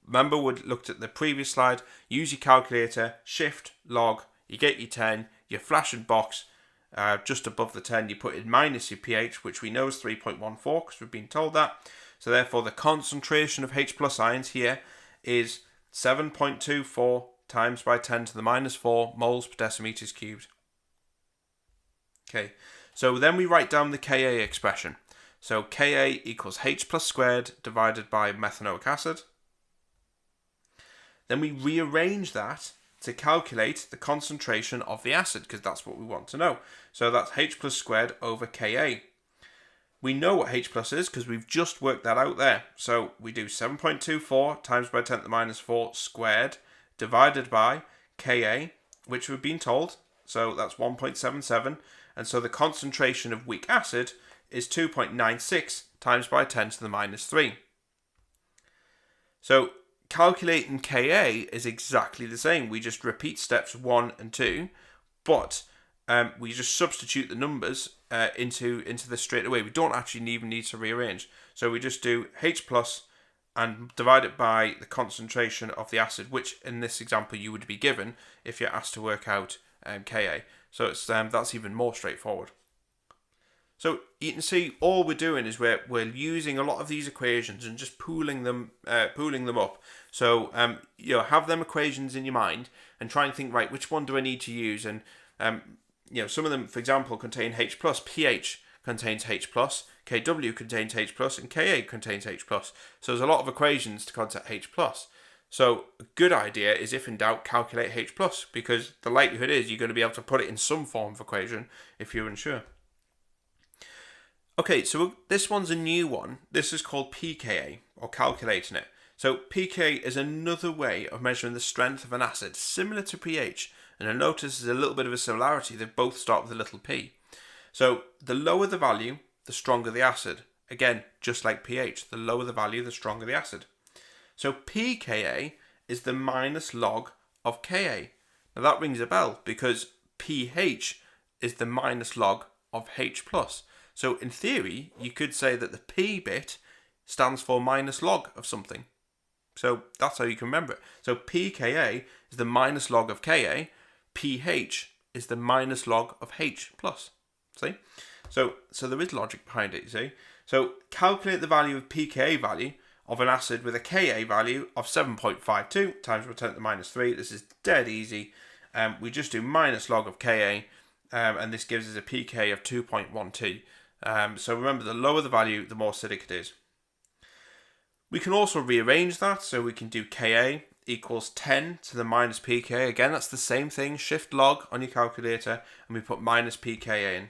remember, we looked at the previous slide. Use your calculator, shift, log, you get your 10, your flashing box, just above the 10, you put in minus your pH, which we know is 3.14 because we've been told that. So therefore, the concentration of H plus ions here is 7.24 times by 10 to the minus 4 moles per decimeters cubed. Okay, so then we write down the Ka expression. So Ka equals H plus squared divided by methanoic acid. Then we rearrange that to calculate the concentration of the acid, because that's what we want to know. So that's H plus squared over Ka. We know what H plus is because we've just worked that out there. So we do 7.24 times by 10 to the minus 4 squared divided by Ka, which we've been told. So that's 1.77. And so the concentration of weak acid is 2.96 times by 10 to the minus 3. So calculating Ka is exactly the same. We just repeat steps 1 and 2, but we just substitute the numbers into this straight away. We don't actually even need to rearrange. So we just do H plus and divide it by the concentration of the acid, which in this example you would be given if you're asked to work out Ka. So it's that's even more straightforward. So you can see all we're doing is we're using a lot of these equations and just pooling them up. So have them equations in your mind and try and think, right, which one do I need to use? And some of them, for example, contain H plus. pH contains H plus, Kw contains H plus, and Ka contains H plus. So there's a lot of equations to contact H plus. So a good idea is, if in doubt, calculate H plus, because the likelihood is you're going to be able to put it in some form of equation if you're unsure. Okay, so this one's a new one. This is called pKa, or calculating it. So pKa is another way of measuring the strength of an acid, similar to pH. And you'll notice there's a little bit of a similarity. They both start with a little p. So the lower the value, the stronger the acid. Again, just like pH, the lower the value, the stronger the acid. So pKa is the minus log of Ka. Now that rings a bell because pH is the minus log of H+. So in theory, you could say that the P bit stands for minus log of something. So that's how you can remember it. So pKa is the minus log of Ka. pH is the minus log of H plus. See? So there is logic behind it, you see. So calculate the value of pKa value of an acid with a Ka value of 7.52 times 10 to the minus 3. This is dead easy. We just do minus log of Ka, and this gives us a pK of 2.12. So remember, the lower the value, the more acidic it is. We can also rearrange that, so we can do Ka equals 10 to the minus pK. Again, that's the same thing, shift log on your calculator, and we put minus pKa in.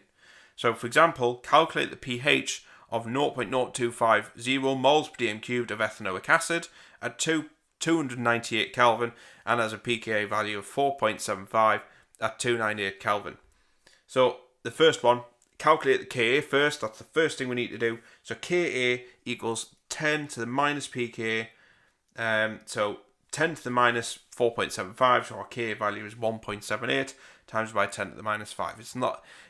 So for example, calculate the pH of 0.0250 moles per dm cubed of ethanoic acid at 298 Kelvin and has a pKa value of 4.75 at 298 Kelvin. So the first one, calculate the Ka first. That's the first thing we need to do. So Ka equals 10 to the minus pKa. So 10 to the minus 4.75. So our Ka value is 1.78 times by 10 to the minus 5.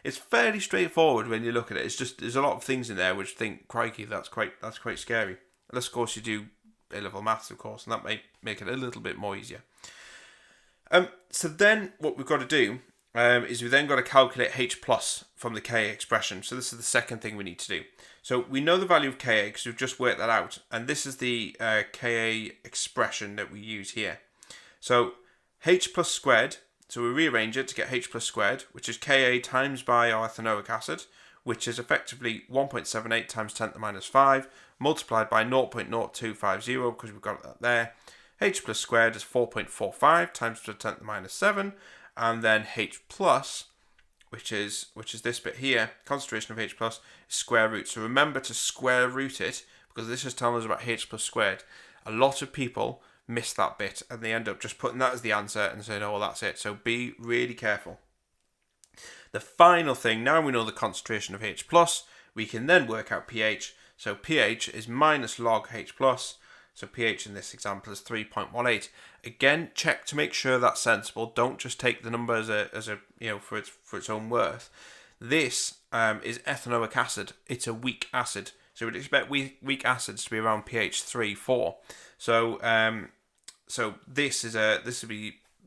It's fairly straightforward when you look at it. It's just there's a lot of things in there which think, crikey, that's quite scary. Unless of course you do A-level maths, of course, and that may make it a little bit more easier. So then what we've got to do is we then got to calculate H plus from the Ka expression. So this is the second thing we need to do. So we know the value of Ka because we've just worked that out, and this is the Ka expression that we use here. So H plus squared, so we rearrange it to get H plus squared, which is Ka times by our ethanoic acid, which is effectively 1.78 times 10 to the minus 5, multiplied by 0.0250, because we've got that there. H plus squared is 4.45 times 10 to the minus 7, and then H plus, which is this bit here, concentration of H plus, is square root. So remember to square root it, because this is telling us about H plus squared. A lot of people miss that bit, and they end up just putting that as the answer and saying, oh, well, that's it. So be really careful. The final thing, now we know the concentration of H plus, we can then work out pH. So pH is minus log H plus. So pH in this example is 3.18. Again, check to make sure that's sensible. Don't just take the number as a for its own worth. This is ethanoic acid. It's a weak acid, so we'd expect weak acids to be around pH 3-4. So this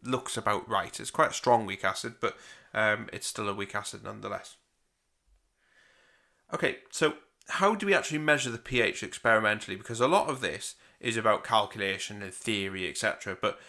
looks about right. It's quite a strong weak acid, but it's still a weak acid nonetheless. Okay, so how do we actually measure the pH experimentally? Because a lot of this is about calculation and theory, etc. But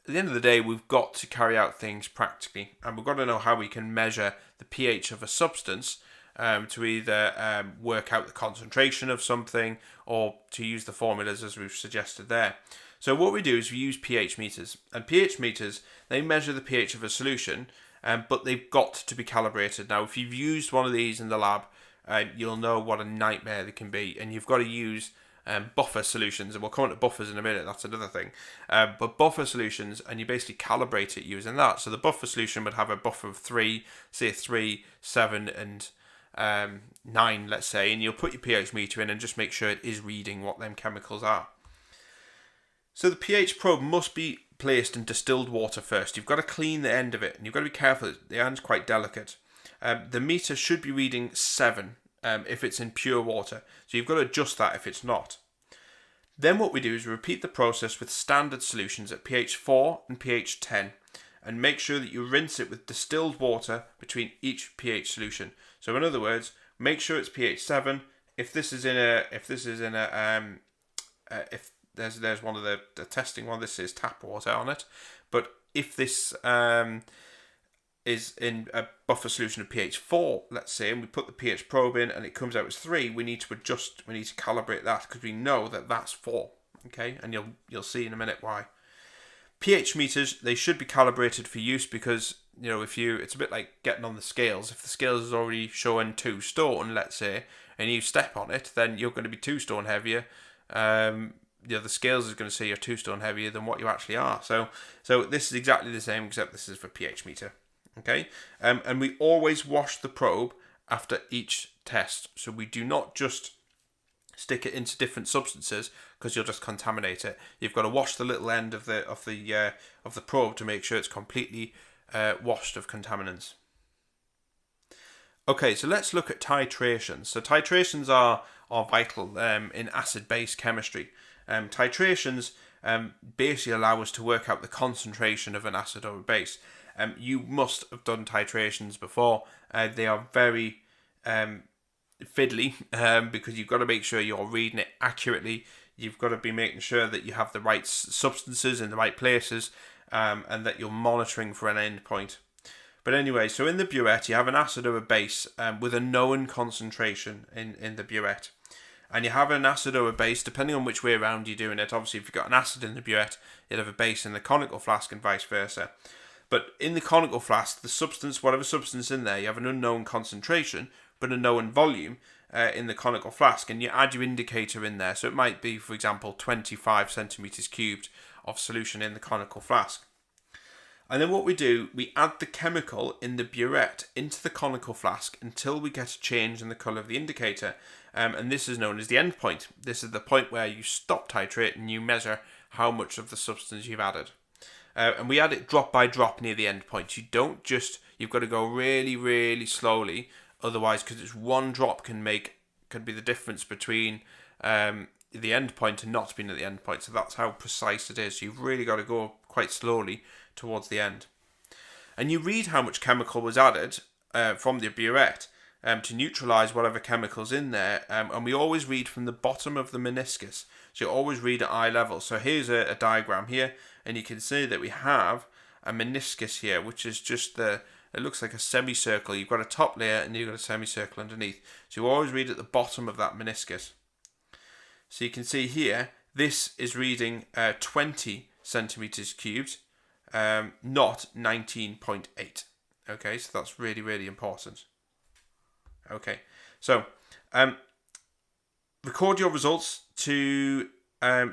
at the end of the day, we've got to carry out things practically, and we've got to know how we can measure the pH of a substance to either work out the concentration of something or to use the formulas as we've suggested there. So what we do is we use pH meters, and pH meters, they measure the pH of a solution, but they've got to be calibrated. Now, if you've used one of these in the lab, you'll know what a nightmare they can be, and you've got to use buffer solutions, and we'll come on to buffers in a minute, that's another thing. But buffer solutions, and you basically calibrate it using that. So the buffer solution would have a buffer of 3, say 3, 7, and 9, let's say, and you'll put your pH meter in and just make sure it is reading what them chemicals are. So the pH probe must be placed in distilled water first. You've got to clean the end of it, and you've got to be careful, the end's quite delicate. The meter should be reading 7 if it's in pure water, so you've got to adjust that if it's not. Then what we do is we repeat the process with standard solutions at pH 4 and pH 10, and make sure that you rinse it with distilled water between each pH solution. So in other words, make sure it's pH 7. If there's one of the testing one, this is tap water on it, but if this is in a buffer solution of pH 4, let's say, and we put the pH probe in and it comes out as 3, we need to adjust, we need to calibrate that because we know that that's 4, okay? And you'll see in a minute why. pH meters, they should be calibrated for use because, it's a bit like getting on the scales. If the scales is already showing 2 stone, let's say, and you step on it, then you're going to be 2 stone heavier. The scales is going to say you're 2 stone heavier than what you actually are. So this is exactly the same, except this is for pH meter. Okay, and we always wash the probe after each test. So we do not just stick it into different substances because you'll just contaminate it. You've got to wash the little end of the probe to make sure it's completely washed of contaminants. Okay, so let's look at titrations. So titrations are vital in acid-base chemistry. Titrations basically allow us to work out the concentration of an acid or a base. you must have done titrations before. They are very fiddly because you've got to make sure you're reading it accurately. You've got to be making sure that you have the right substances in the right places, and that you're monitoring for an endpoint. But anyway, so in the burette, you have an acid or a base with a known concentration in the burette. And you have an acid or a base, depending on which way around you're doing it. Obviously, if you've got an acid in the burette, you'll have a base in the conical flask and vice versa. But in the conical flask, the substance, whatever substance in there, you have an unknown concentration, but a known volume in the conical flask. And you add your indicator in there. So it might be, for example, 25 centimeters cubed of solution in the conical flask. And then what we do, we add the chemical in the burette into the conical flask until we get a change in the colour of the indicator. And this is known as the end point. This is the point where you stop titrating and you measure how much of the substance you've added. And we add it drop by drop near the end point. You've got to go really, really slowly. Otherwise, because it's one drop can be the difference between the end point and not being at the end point. So that's how precise it is. You've really got to go quite slowly towards the end. And you read how much chemical was added from the burette to neutralise whatever chemical's in there. And we always read from the bottom of the meniscus. So you always read at eye level. So here's a diagram here, and you can see that we have a meniscus here, which is just it looks like a semicircle. You've got a top layer and you've got a semicircle underneath. So you always read at the bottom of that meniscus. So you can see here, this is reading 20 centimeters cubed, not 19.8. Okay, so that's really, really important. Okay, so record your results to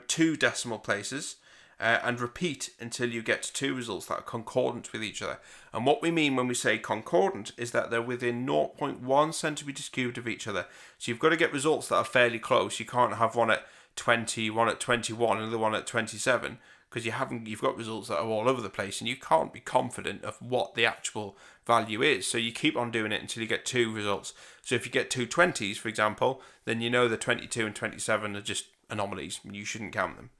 2 decimal places and repeat until you get 2 results that are concordant with each other. And what we mean when we say concordant is that they're within 0.1 centimeters cubed of each other. So you've got to get results that are fairly close. You can't have one at 20, one at 21, another one at 27, because you've got results that are all over the place and you can't be confident of what the actual value is. So you keep on doing it until you get 2 results. So if you get 2 20s, for example, then you know the 22 and 27 are just anomalies and you shouldn't count them.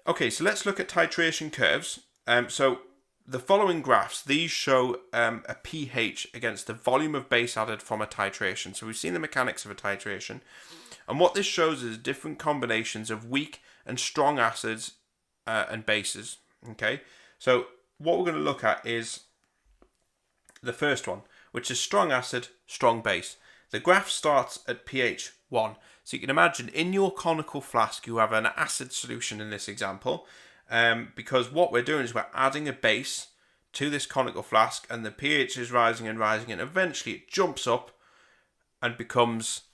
Okay, so let's look at titration curves. So the following graphs, these show a pH against the volume of base added from a titration. So we've seen the mechanics of a titration. And what this shows is different combinations of weak and strong acids and bases. Okay, so what we're going to look at is the first one, which is strong acid, strong base. The graph starts at pH 1. So you can imagine in your conical flask you have an acid solution in this example, because what we're doing is we're adding a base to this conical flask and the pH is rising and rising and eventually it jumps up and becomes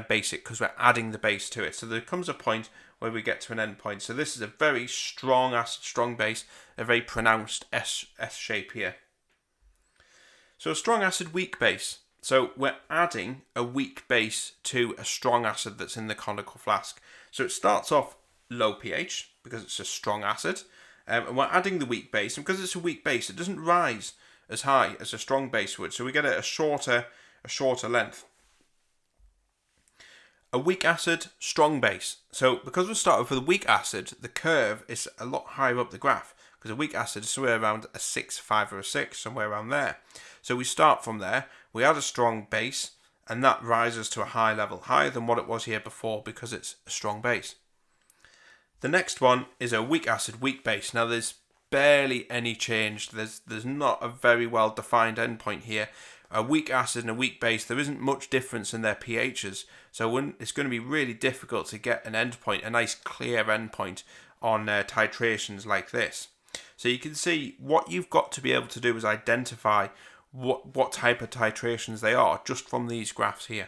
basic because we're adding the base to it. So there comes a point where we get to an end point. So this is a very strong acid, strong base, a very pronounced S shape here. So a strong acid, weak base. So we're adding a weak base to a strong acid that's in the conical flask. So it starts off low pH because it's a strong acid, and we're adding the weak base. And because it's a weak base, it doesn't rise as high as a strong base would. So we get a shorter length. A weak acid, strong base. So because we start off with a weak acid, the curve is a lot higher up the graph because a weak acid is somewhere around a 6, 5 or a 6, somewhere around there. So we start from there, we add a strong base, and that rises to a high level, higher than what it was here before because it's a strong base. The next one is a weak acid, weak base. Now there's barely any change. There's not a very well defined endpoint here. A weak acid and a weak base, there isn't much difference in their pHs. So it's going to be really difficult to get an endpoint, a nice clear endpoint on titrations like this. So you can see what you've got to be able to do is identify what type of titrations they are just from these graphs here.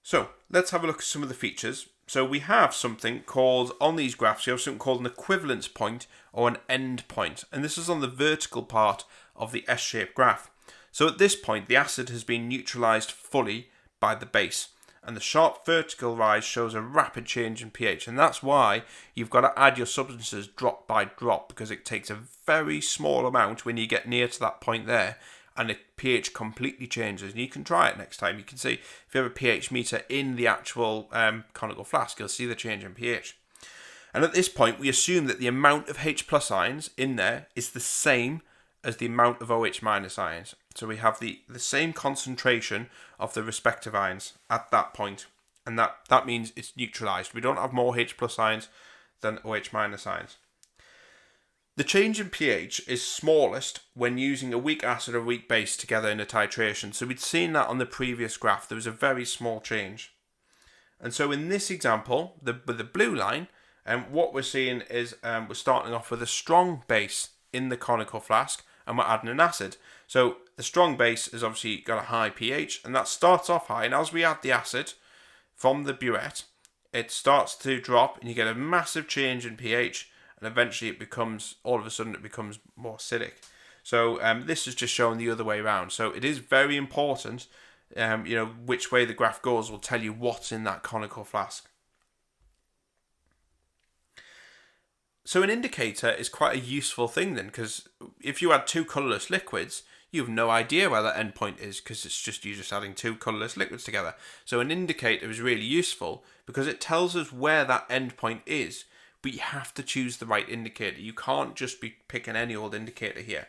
So let's have a look at some of the features. So we have something called, on these graphs, you have something called an equivalence point or an end point. And this is on the vertical part of the S-shaped graph. So at this point, the acid has been neutralized fully by the base. And the sharp vertical rise shows a rapid change in pH. And that's why you've got to add your substances drop by drop, because it takes a very small amount when you get near to that point there. And the pH completely changes. And you can try it next time. You can see if you have a pH meter in the actual conical flask, you'll see the change in pH. And at this point, we assume that the amount of H plus ions in there is the same as the amount of OH minus ions. So we have the same concentration of the respective ions at that point. And that means it's neutralized. We don't have more H plus ions than OH minus ions. The change in pH is smallest when using a weak acid or weak base together in a titration. So we'd seen that on the previous graph. There was a very small change. And so in this example, with the blue line, what we're seeing is we're starting off with a strong base in the conical flask and we're adding an acid. So the strong base has obviously got a high pH and that starts off high. And as we add the acid from the burette, it starts to drop and you get a massive change in pH and eventually all of a sudden it becomes more acidic. So this is just showing the other way around. So it is very important, which way the graph goes will tell you what's in that conical flask. So an indicator is quite a useful thing then, because if you add two colourless liquids, you have no idea where that endpoint is because you're just adding two colourless liquids together. So an indicator is really useful because it tells us where that endpoint is, but you have to choose the right indicator. You can't just be picking any old indicator here.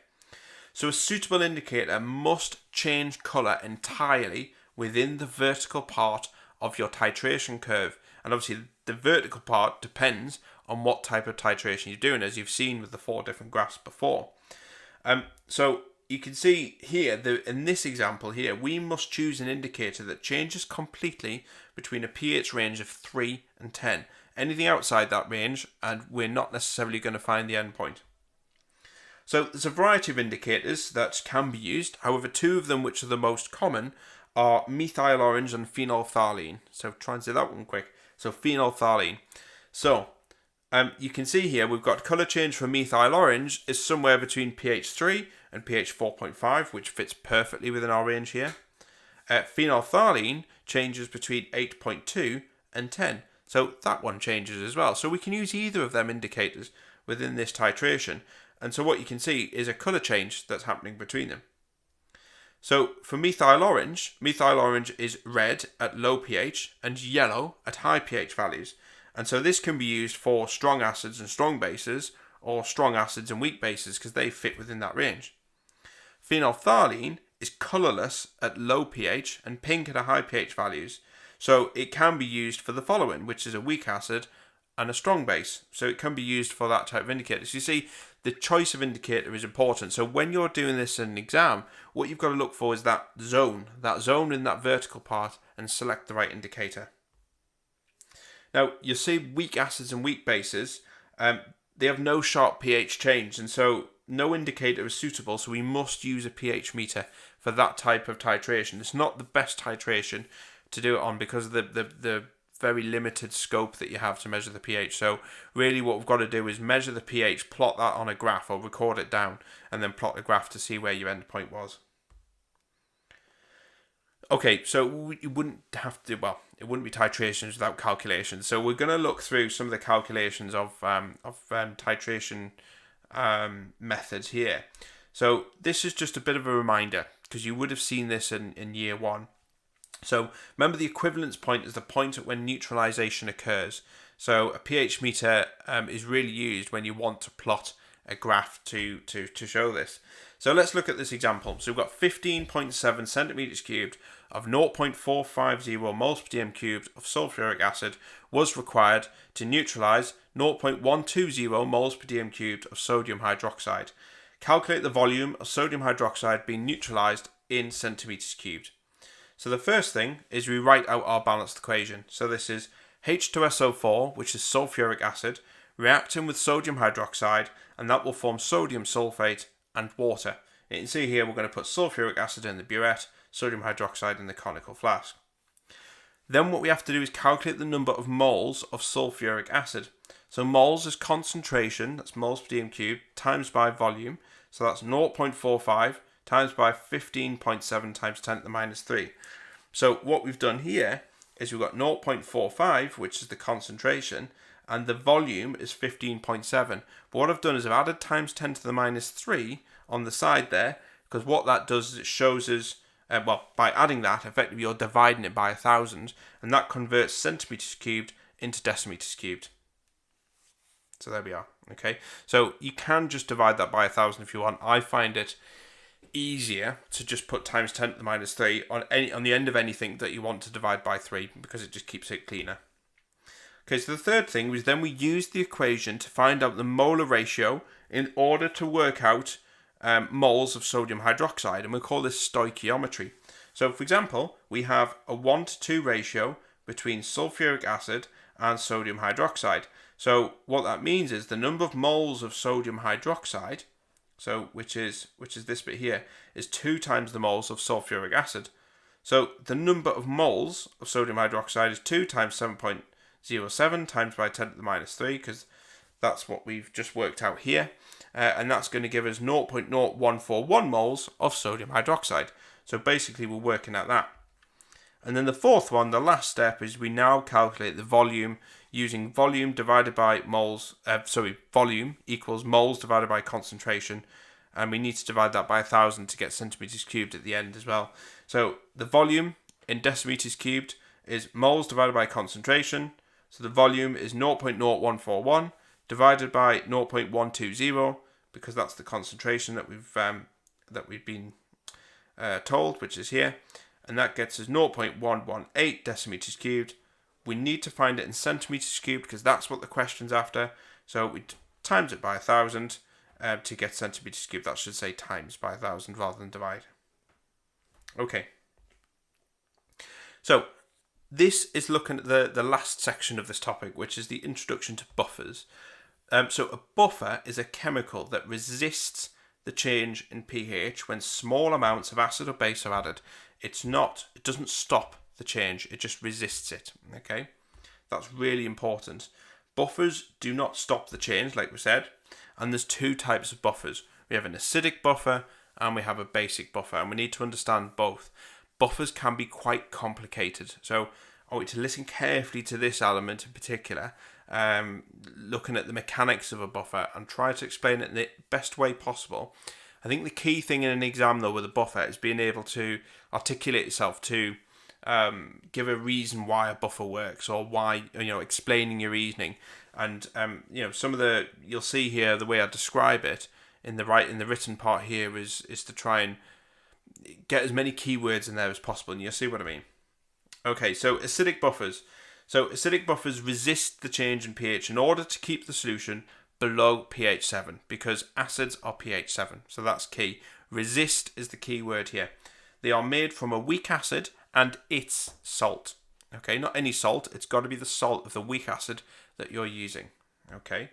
So a suitable indicator must change colour entirely within the vertical part of your titration curve. And obviously the vertical part depends on what type of titration you're doing, as you've seen with the 4 different graphs before. So you can see here, in this example here, we must choose an indicator that changes completely between a pH range of 3 and 10. Anything outside that range, and we're not necessarily going to find the endpoint. So there's a variety of indicators that can be used. However, 2 of them which are the most common are methyl orange and phenolphthalein. So try and say that one quick. So phenolphthalein. So you can see here we've got colour change for methyl orange is somewhere between pH 3 and pH 4.5, which fits perfectly within our range here. Phenolphthalein changes between 8.2 and 10. So that one changes as well. So we can use either of them indicators within this titration. And so what you can see is a colour change that's happening between them. So for methyl orange is red at low pH and yellow at high pH values. And so this can be used for strong acids and strong bases, or strong acids and weak bases, because they fit within that range. Phenolphthalein is colourless at low pH and pink at a high pH values. So it can be used for the following, which is a weak acid and a strong base. So it can be used for that type of indicator. So you see, the choice of indicator is important. So when you're doing this in an exam, what you've got to look for is that zone in that vertical part, and select the right indicator. Now, you see weak acids and weak bases, they have no sharp pH change, and so no indicator is suitable, so we must use a pH meter for that type of titration. It's not the best titration to do it on because of the very limited scope that you have to measure the pH. So really what we've got to do is measure the pH, plot that on a graph or record it down, and then plot the graph to see where your endpoint was. Okay, so you wouldn't have to, it wouldn't be titrations without calculations. So we're going to look through some of the calculations of titration methods here. So this is just a bit of a reminder, because you would have seen this in year 1. So remember, the equivalence point is the point at when neutralization occurs. So a pH meter is really used when you want to plot a graph to show this. So let's look at this example. So we've got 15.7 centimeters cubed of 0.450 moles per dm cubed of sulfuric acid was required to neutralize 0.120 moles per dm cubed of sodium hydroxide. Calculate the volume of sodium hydroxide being neutralized in centimeters cubed. So the first thing is we write out our balanced equation. So this is H2SO4, which is sulfuric acid, reacting with sodium hydroxide, and that will form sodium sulfate and water. You can see here we're going to put sulfuric acid in the burette, sodium hydroxide in the conical flask. Then what we have to do is calculate the number of moles of sulfuric acid. So moles is concentration, that's moles per dm cubed, times by volume. So that's 0.45 times by 15.7 times 10 to the minus 3. So what we've done here is we've got 0.45, which is the concentration, and the volume is 15.7. But what I've done is I've added times 10 to the minus 3 on the side there, because what that does is it shows us, by adding that, effectively you're dividing it by 1,000, and that converts centimeters cubed into decimeters cubed. So there we are. Okay, so you can just divide that by 1,000 if you want. I find it easier to just put times 10 to the minus 3 on the end of anything that you want to divide by 3, because it just keeps it cleaner. Okay, so the third thing was then we used the equation to find out the molar ratio in order to work out moles of sodium hydroxide, and we call this stoichiometry. So for example, we have a 1:2 ratio between sulfuric acid and sodium hydroxide. So what that means is the number of moles of sodium hydroxide, so which is this bit here, is 2 times the moles of sulfuric acid. So the number of moles of sodium hydroxide is 2 times 7.07 times by 10 to the minus 3, because that's what we've just worked out here. And that's going to give us 0.0141 moles of sodium hydroxide. So basically we're working at that. And then the fourth one, the last step, is we now calculate the volume using volume divided by moles, volume equals moles divided by concentration. And we need to divide that by 1,000 to get centimeters cubed at the end as well. So the volume in decimeters cubed is moles divided by concentration. So the volume is 0.0141 divided by 0.120, because that's the concentration that we've been told, which is here, and that gets us 0.118 decimeters cubed. We need to find it in centimeters cubed because that's what the question's after. So we times it by 1,000 to get centimeters cubed. That should say times by 1,000 rather than divide. Okay. So this is looking at the last section of this topic, which is the introduction to buffers. So a buffer is a chemical that resists the change in pH when small amounts of acid or base are added. It doesn't stop the change, it just resists it. Okay, that's really important. Buffers do not stop the change, like we said, and there's 2 types of buffers. We have an acidic buffer and we have a basic buffer, and we need to understand both. Buffers can be quite complicated, so I want you to listen carefully to this element in particular, looking at the mechanics of a buffer and try to explain it in the best way possible. I think the key thing in an exam though with a buffer is being able to articulate yourself, to give a reason why a buffer works, or why, explaining your reasoning. And some of you'll see here the way I describe it in the written part here is to try and get as many keywords in there as possible, and you'll see what I mean. Okay, so acidic buffers. So acidic buffers resist the change in pH in order to keep the solution below pH 7, because acids are pH 7. So that's key. Resist is the key word here. They are made from a weak acid and its salt. Okay, not any salt. It's got to be the salt of the weak acid that you're using. Okay.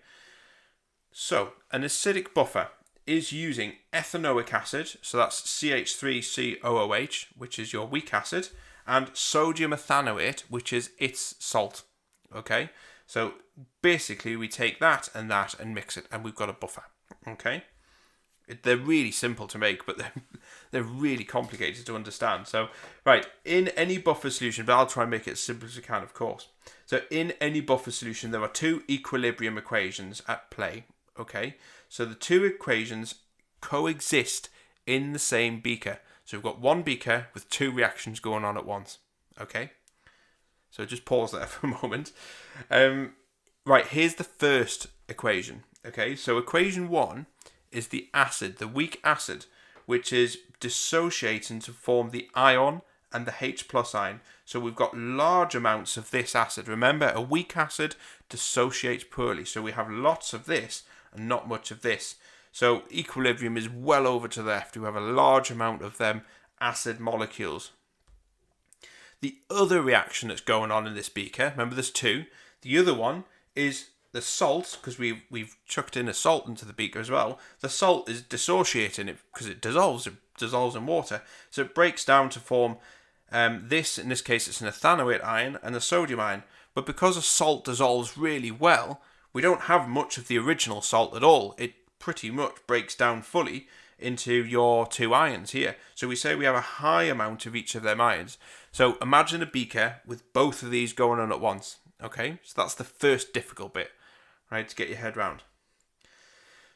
So an acidic buffer is using ethanoic acid. So that's CH3COOH, which is your weak acid, and sodium ethanoate, which is its salt. Okay, so basically we take that and mix it, and we've got a buffer. Okay, they're really simple to make, but they're really complicated to understand. So right, in any buffer solution, but I'll try and make it as simple as I can, of course. So in any buffer solution, there are 2 equilibrium equations at play. Okay, so the 2 equations coexist in the same beaker. So we've got one beaker with 2 reactions going on at once. Okay, so just pause there for a moment. Right, here's the first equation. Okay, so equation 1 is the acid, the weak acid, which is dissociating to form the ion and the H+ ion. So we've got large amounts of this acid. Remember, a weak acid dissociates poorly. So we have lots of this and not much of this. So equilibrium is well over to the left. We have a large amount of them acid molecules. The other reaction that's going on in this beaker, remember there's 2. The other one is the salt, because we've chucked in a salt into the beaker as well. The salt is dissociating it because it dissolves in water. So it breaks down to form this, in this case it's an ethanoate ion and a sodium ion. But because a salt dissolves really well, we don't have much of the original salt at all. It pretty much breaks down fully into your 2 ions here. So we say we have a high amount of each of them ions. So imagine a beaker with both of these going on at once. Okay, so that's the first difficult bit, right, to get your head round.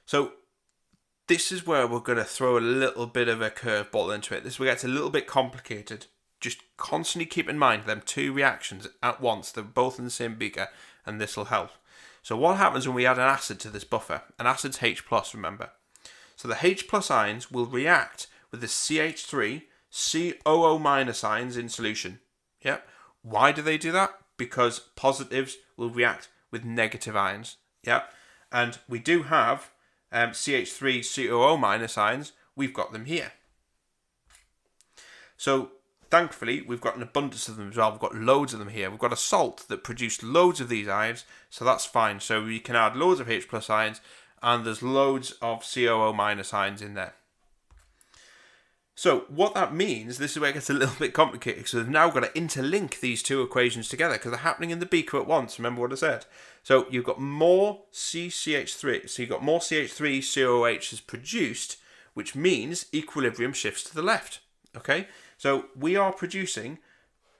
So this is where we're going to throw a little bit of a curveball into it. This will get a little bit complicated. Just constantly keep in mind them 2 reactions at once. They're both in the same beaker, and this will help. So what happens when we add an acid to this buffer? An acid's H+, remember. So the H+ ions will react with the CH3 COO- ions in solution. Yep. Why do they do that? Because positives will react with negative ions. Yep. And we do have CH3 COO- ions. We've got them here. So thankfully, we've got an abundance of them as well. We've got loads of them here. We've got a salt that produced loads of these ions, so that's fine. So we can add loads of H+ ions, and there's loads of COO- ions in there. So what that means, this is where it gets a little bit complicated, so we've now got to interlink these two equations together because they're happening in the beaker at once. Remember what I said? So you've got more CCH3, so you've got more CH3 COOH is produced, which means equilibrium shifts to the left. Okay, so we are producing,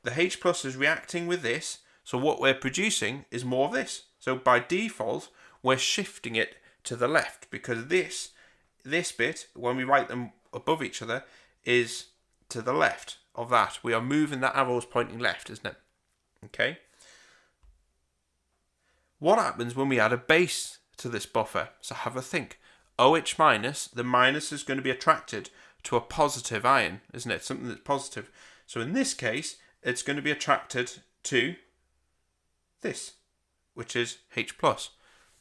the H+ is reacting with this, so what we're producing is more of this. So by default, we're shifting it to the left because this bit, when we write them above each other, is to the left of that. We are moving that arrow's pointing left, isn't it? Okay. What happens when we add a base to this buffer? So have a think. OH-, the minus is going to be attracted to a positive ion, isn't it? Something that's positive. So in this case, it's going to be attracted to this, which is H+.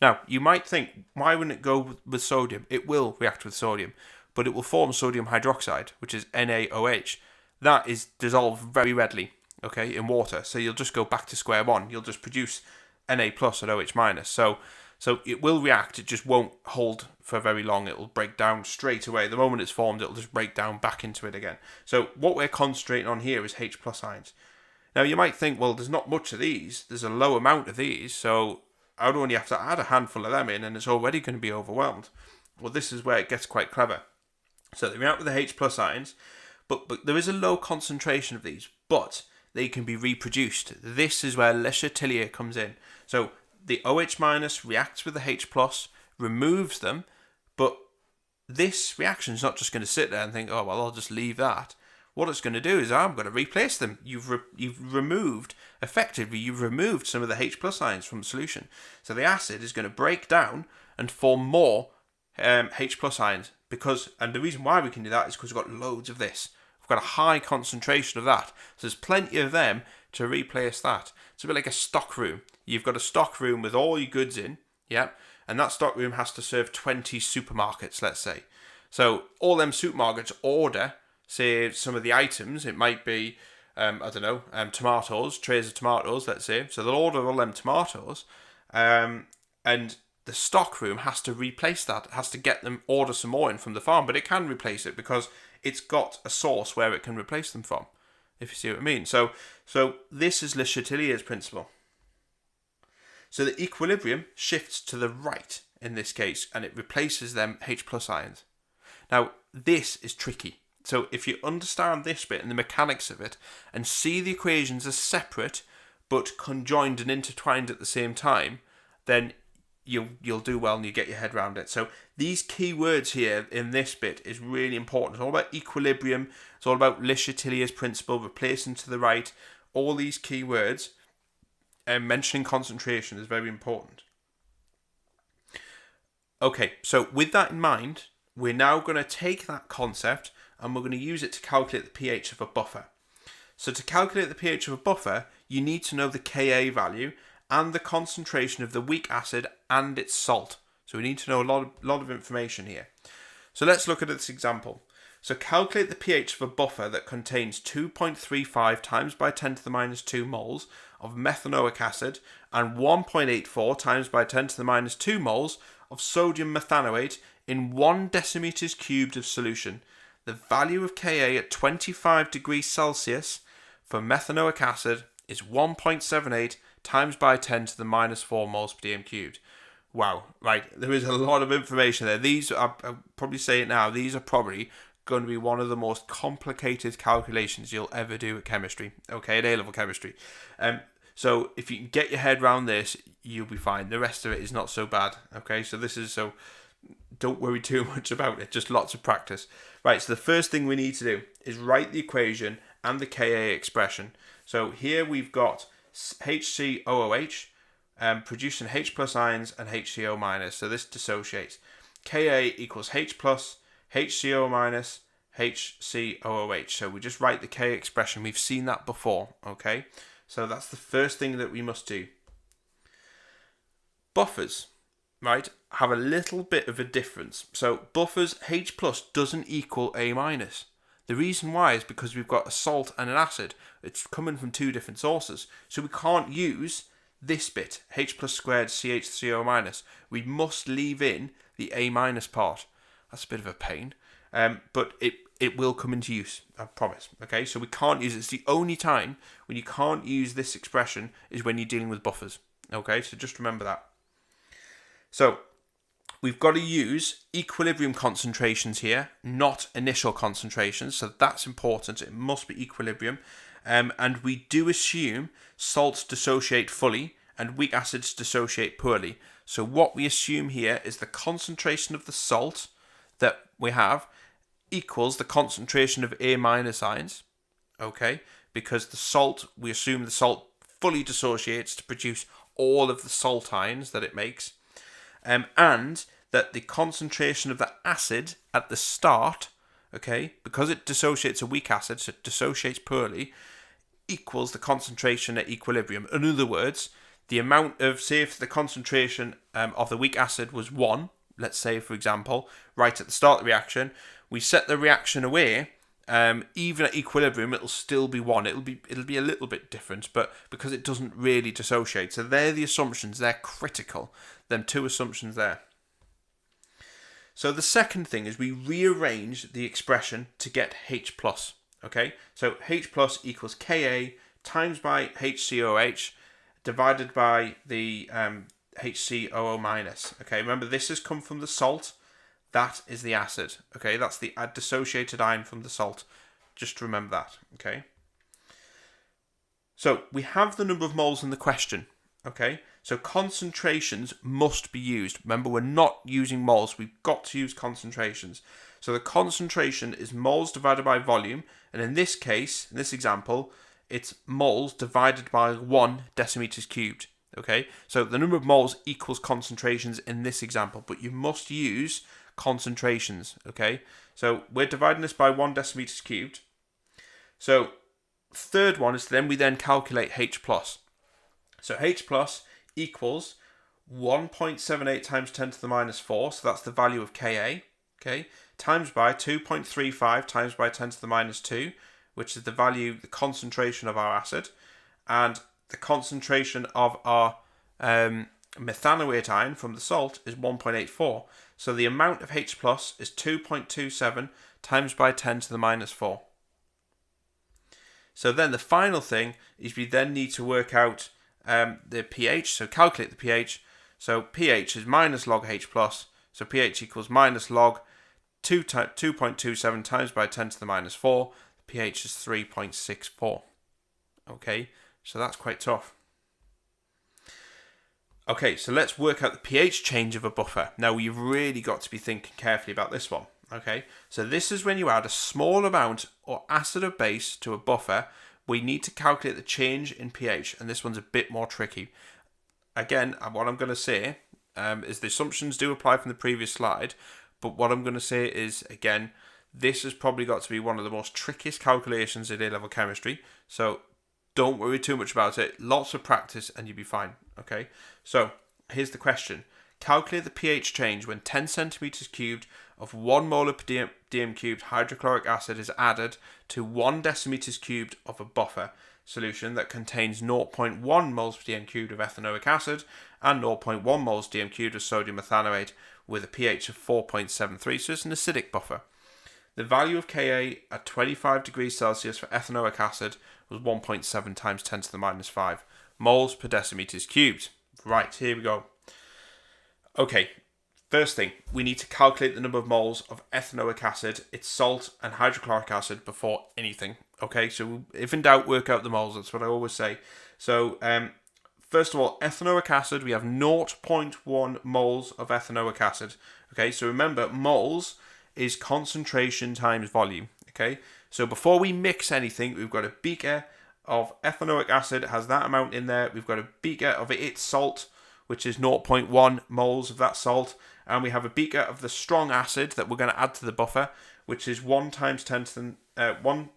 Now, you might think, why wouldn't it go with sodium? It will react with sodium, but it will form sodium hydroxide, which is NaOH. That is dissolved very readily, okay, in water. So you'll just go back to square one. You'll just produce Na+ and OH-. So it will react, it just won't hold for very long. It will break down straight away. The moment it's formed, it'll just break down back into it again. So what we're concentrating on here is H+ ions. Now you might think, well, there's not much of these. There's a low amount of these, so I'd only have to add a handful of them in and it's already going to be overwhelmed. Well, this is where it gets quite clever. So they react with the H+ ions, but there is a low concentration of these, but they can be reproduced. This is where Le Chatelier comes in. So the OH- reacts with the H+, removes them, but this reaction is not just going to sit there and think, oh, well, I'll just leave that. What it's going to do is I'm going to replace them. You've removed some of the H+ ions from the solution. So the acid is going to break down and form more H+ ions. And the reason why we can do that is because we've got loads of this. We've got a high concentration of that. So there's plenty of them to replace that. It's a bit like a stock room. You've got a stock room with all your goods in, yeah, and that stock room has to serve 20 supermarkets, let's say. So all them supermarkets order, say, some of the items. It might be, tomatoes, trays of tomatoes, let's say. So they'll order all them tomatoes, and the stock room has to replace that. It has to get them, order some more in from the farm, but it can replace it because it's got a source where it can replace them from, if you see what I mean. So this is Le Chatelier's principle. So the equilibrium shifts to the right in this case, and it replaces them H+ ions. Now, this is tricky. So if you understand this bit and the mechanics of it, and see the equations as separate, but conjoined and intertwined at the same time, then you'll do well and you get your head around it. So these key words here in this bit is really important. It's all about equilibrium. It's all about Le Chatelier's principle, replacing to the right. All these key words, and mentioning concentration is very important. Okay, so with that in mind, we're now going to take that concept and we're going to use it to calculate the pH of a buffer. So to calculate the pH of a buffer, you need to know the Ka value and the concentration of the weak acid and its salt. So we need to know a lot of information here. So let's look at this example. So calculate the pH of a buffer that contains 2.35 times by 10 to the minus 2 moles of methanoic acid and 1.84 times by 10 to the minus 2 moles of sodium methanoate in 1 decimeters cubed of solution. The value of Ka at 25 degrees Celsius for methanoic acid is 1.78 times by 10 to the minus 4 moles per dm cubed. Wow, right, there is a lot of information there. These are, I'll probably say it now, these are probably going to be one of the most complicated calculations you'll ever do at chemistry, okay, at A-level chemistry. So if you can get your head around this, you'll be fine. The rest of it is not so bad, okay? So don't worry too much about it, just lots of practice. Right, so the first thing we need to do is write the equation and the Ka expression. So here we've got HCOOH, producing H plus ions and HCO minus. So this dissociates. Ka equals H plus, HCO minus, HCOOH. So we just write the Ka expression. We've seen that before, okay? So that's the first thing that we must do. Buffers, right, have a little bit of a difference. So buffers, H plus doesn't equal A minus. The reason why is because we've got a salt and an acid. It's coming from two different sources. So we can't use this bit, H plus squared CHCO minus. We must leave in the A minus part. That's a bit of a pain. But it will come into use, I promise. Okay, so we can't use it. It's the only time when you can't use this expression is when you're dealing with buffers. Okay, so just remember that. So we've got to use equilibrium concentrations here, not initial concentrations. So that's important. It must be equilibrium. And we do assume salts dissociate fully and weak acids dissociate poorly. So what we assume here is the concentration of the salt that we have equals the concentration of A minus ions. Okay, because the salt, we assume the salt fully dissociates to produce all of the salt ions that it makes. And that the concentration of the acid at the start, okay, because it dissociates a weak acid, so it dissociates poorly, equals the concentration at equilibrium. In other words, the amount of, say if the concentration of the weak acid was 1, let's say for example, right at the start of the reaction, we set the reaction away, even at equilibrium it'll still be 1. It'll be a little bit different, but because it doesn't really dissociate. So they're the assumptions, they're critical. Them two assumptions there. So the second thing is we rearrange the expression to get H plus. Okay, so H plus equals Ka times by HCOH divided by the HCOO minus. Okay, remember this has come from the salt. That is the acid. Okay, that's the dissociated ion from the salt. Just remember that. Okay. So we have the number of moles in the question. Okay, so concentrations must be used. Remember, we're not using moles. We've got to use concentrations. So the concentration is moles divided by volume. And in this case, in this example, it's moles divided by 1 decimeters cubed. Okay, so the number of moles equals concentrations in this example, but you must use concentrations. Okay, so we're dividing this by 1 decimeters cubed. So third one is we then calculate H plus. So H plus equals 1.78 times 10 to the minus 4, so that's the value of Ka, okay, times by 2.35 times by 10 to the minus 2, which is the value, the concentration of our acid, and the concentration of our methanoate ion from the salt is 1.84. So the amount of H plus is 2.27 times by 10 to the minus 4. So then the final thing is we then need to work out the pH, so calculate the pH. So pH is minus log H plus, so pH equals minus log 2.27 times by 10 to the minus 4. The pH is 3.64. Okay, so that's quite tough. Okay, so let's work out the pH change of a buffer. Now you've really got to be thinking carefully about this one. Okay, so this is when you add a small amount or acid or base to a buffer. We need to calculate the change in pH, and this one's a bit more tricky. Again, what I'm going to say is the assumptions do apply from the previous slide, but what I'm going to say is, again, this has probably got to be one of the most trickiest calculations in A-level chemistry, so don't worry too much about it. Lots of practice and you'll be fine. Okay, so here's the question. Calculate the pH change when 10 centimeters cubed of 1 molar per dm cubed hydrochloric acid is added to 1 decimeters cubed of a buffer solution that contains 0.1 moles per dm cubed of ethanoic acid and 0.1 moles dm cubed of sodium methanoate with a pH of 4.73, so it's an acidic buffer. The value of Ka at 25 degrees Celsius for ethanoic acid was 1.7 times 10 to the minus 5 moles per decimeters cubed. Right, here we go. Okay, first thing, we need to calculate the number of moles of ethanoic acid, its salt and hydrochloric acid before anything. Okay, so if in doubt, work out the moles. That's what I always say. So, first of all, ethanoic acid, we have 0.1 moles of ethanoic acid. Okay, so remember, moles is concentration times volume. Okay, so before we mix anything, we've got a beaker of ethanoic acid, has that amount in there. We've got a beaker of its salt, which is 0.1 moles of that salt. And we have a beaker of the strong acid that we're going to add to the buffer, which is 1 times 10 to the, 1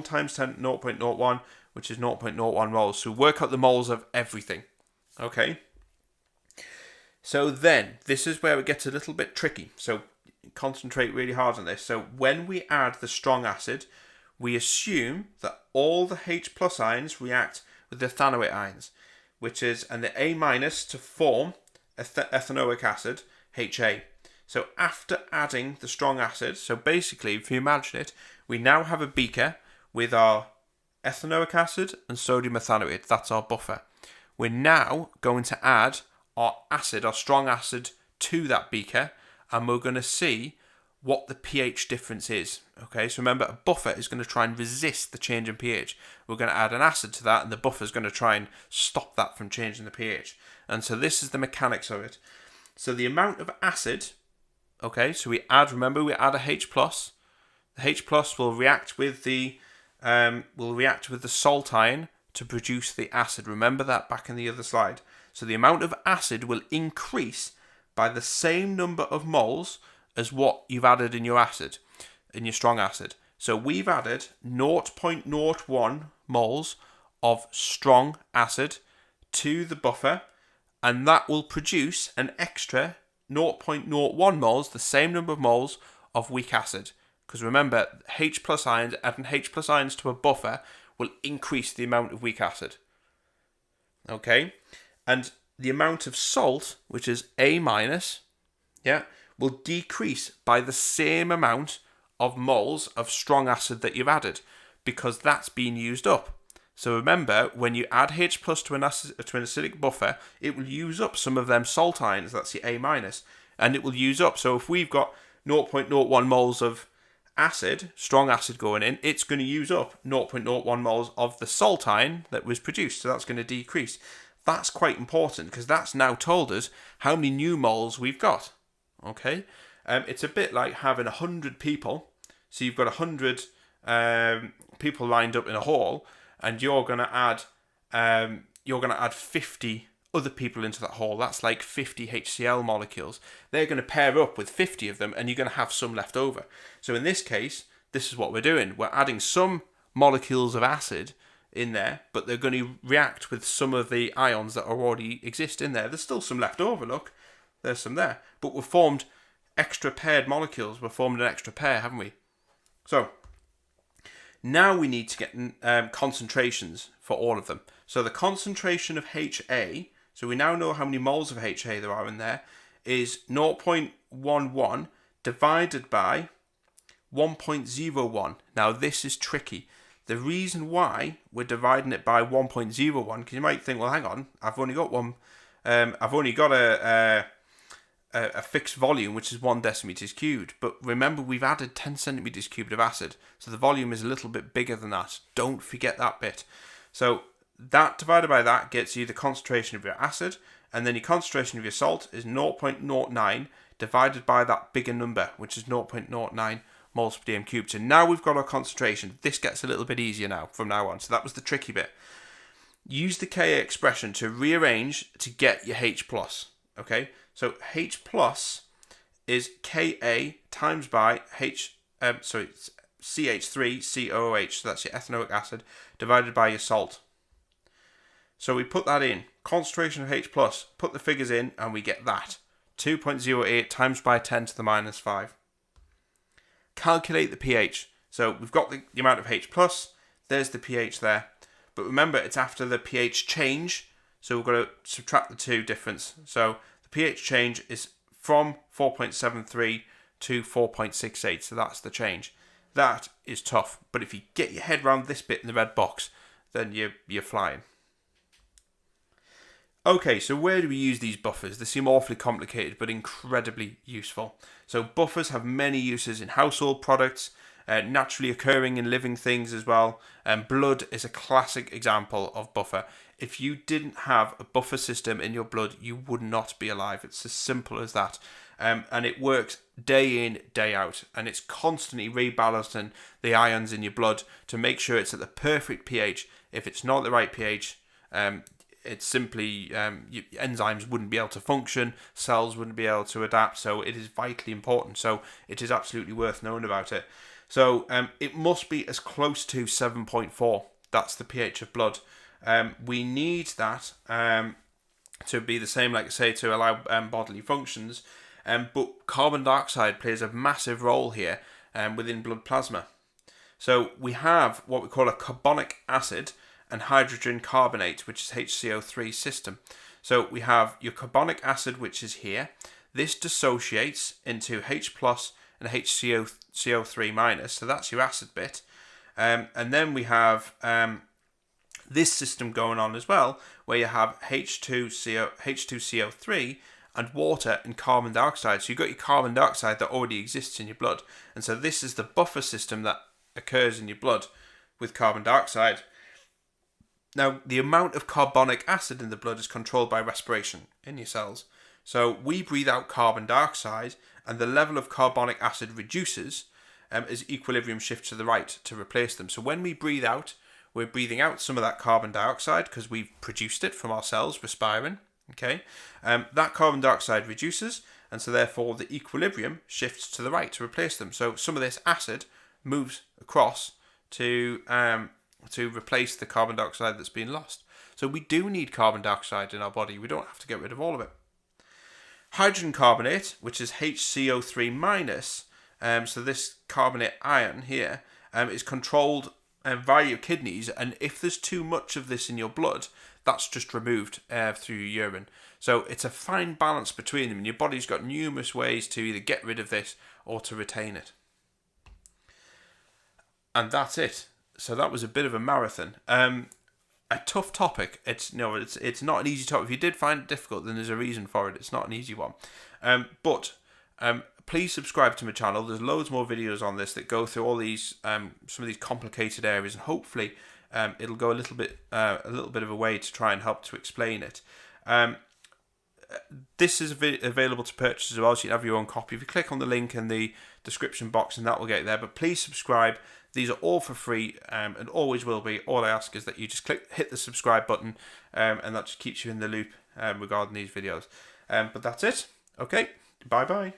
times 10 0.01, which is 0.01 moles. So work out the moles of everything. Okay. So then, this is where it gets a little bit tricky. So concentrate really hard on this. So when we add the strong acid, we assume that all the H plus ions react with the ethanoate ions, which is, and the A minus to form ethanoic acid, HA. So after adding the strong acid, so basically, if you imagine it, we now have a beaker with our ethanoic acid and sodium ethanoate. That's our buffer. We're now going to add our acid, our strong acid, to that beaker, and we're going to see what the pH difference is. Okay, so remember, a buffer is going to try and resist the change in pH. We're going to add an acid to that, and the buffer is going to try and stop that from changing the pH. And so this is the mechanics of it. So the amount of acid, okay, so we add, remember, we add a H plus. The H plus will react with the salt ion to produce the acid. Remember that back in the other slide. So the amount of acid will increase by the same number of moles as what you've added in your acid, in your strong acid. So we've added 0.01 moles of strong acid to the buffer, and that will produce an extra 0.01 moles, the same number of moles of weak acid. Because remember, H plus ions, adding H plus ions to a buffer will increase the amount of weak acid. Okay? And the amount of salt, which is A minus, will decrease by the same amount of moles of strong acid that you've added, because that's being used up. So remember, when you add H plus to an acidic buffer, it will use up some of them salt ions, that's the A minus, and it will use up. So if we've got 0.01 moles of acid, strong acid going in, it's going to use up 0.01 moles of the salt ion that was produced, so that's going to decrease. That's quite important, because that's now told us how many new moles we've got. Okay, it's a bit like having 100 people. So you've got 100 people lined up in a hall, and you're going to add 50 other people into that hall. That's like 50 HCl molecules. They're going to pair up with 50 of them, and you're going to have some left over. So in this case, this is what we're doing. We're adding some molecules of acid in there, but they're going to react with some of the ions that already exist in there. There's still some left over, look. There's some there. But we've formed extra paired molecules. We've formed an extra pair, haven't we? So, now we need to get concentrations for all of them. So the concentration of HA, so we now know how many moles of HA there are in there, is 0.11 divided by 1.01. Now this is tricky. The reason why we're dividing it by 1.01, because you might think, well, hang on, I've only got a fixed volume, which is 1 decimeters cubed. But remember, we've added 10 centimeters cubed of acid, so the volume is a little bit bigger than that. Don't forget that bit. So that divided by that gets you the concentration of your acid, and then your concentration of your salt is 0.09 divided by that bigger number, which is 0.09 moles per dm cubed. So now we've got our concentration. This gets a little bit easier now from now on. So that was the tricky bit. Use the Ka expression to rearrange to get your H plus. Okay, so H plus is Ka times by CH3COOH, so that's your ethanoic acid, divided by your salt. So we put that in, concentration of H plus, put the figures in, and we get that. 2.08 times by 10 to the minus 5. Calculate the pH. So we've got the amount of H plus, there's the pH there. But remember, it's after the pH change, so we've got to subtract the two difference. So the pH change is from 4.73 to 4.68, so that's the change. That is tough, but if you get your head around this bit in the red box, then you're flying. Okay, so where do we use these buffers? They seem awfully complicated, but incredibly useful. So buffers have many uses in household products, naturally occurring in living things as well. Blood is a classic example of buffer. If you didn't have a buffer system in your blood, you would not be alive. It's as simple as that. And it works day in, day out, and it's constantly rebalancing the ions in your blood to make sure it's at the perfect pH. If it's not the right pH, it's simply enzymes wouldn't be able to function, cells wouldn't be able to adapt, so it is vitally important. So it is absolutely worth knowing about it. So it must be as close to 7.4. That's the pH of blood. We need that to be the same, like I say, to allow bodily functions. But carbon dioxide plays a massive role here within blood plasma. So we have what we call a carbonic acid and hydrogen carbonate, which is HCO3 system. So we have your carbonic acid, which is here. This dissociates into H plus and HCO3 minus. So that's your acid bit. And then we have this system going on as well, where you have H2CO3 and water and carbon dioxide. So you've got your carbon dioxide that already exists in your blood. And so this is the buffer system that occurs in your blood with carbon dioxide. Now, the amount of carbonic acid in the blood is controlled by respiration in your cells. So we breathe out carbon dioxide, and the level of carbonic acid reduces as equilibrium shifts to the right to replace them. So when we breathe out, we're breathing out some of that carbon dioxide because we've produced it from our cells, respiring. Okay, that carbon dioxide reduces, and so therefore the equilibrium shifts to the right to replace them. So some of this acid moves across to replace the carbon dioxide that's been lost. So we do need carbon dioxide in our body. We don't have to get rid of all of it. Hydrogen carbonate, which is HCO3 minus, so this carbonate ion here is controlled via your kidneys, and if there's too much of this in your blood, that's just removed through your urine. So it's a fine balance between them, and your body's got numerous ways to either get rid of this or to retain it. And that's it. So that was a bit of a marathon. A tough topic. It's not an easy topic. If you did find it difficult, then there's a reason for it. It's not an easy one. But please subscribe to my channel. There's loads more videos on this that go through all these some of these complicated areas, and hopefully it'll go a little bit of a way to try and help to explain it. This is available to purchase as well, so you can have your own copy. If you click on the link in the description box, and that will get you there. But please subscribe. These are all for free and always will be. All I ask is that you just hit the subscribe button, and that just keeps you in the loop regarding these videos. But that's it. Okay, bye bye.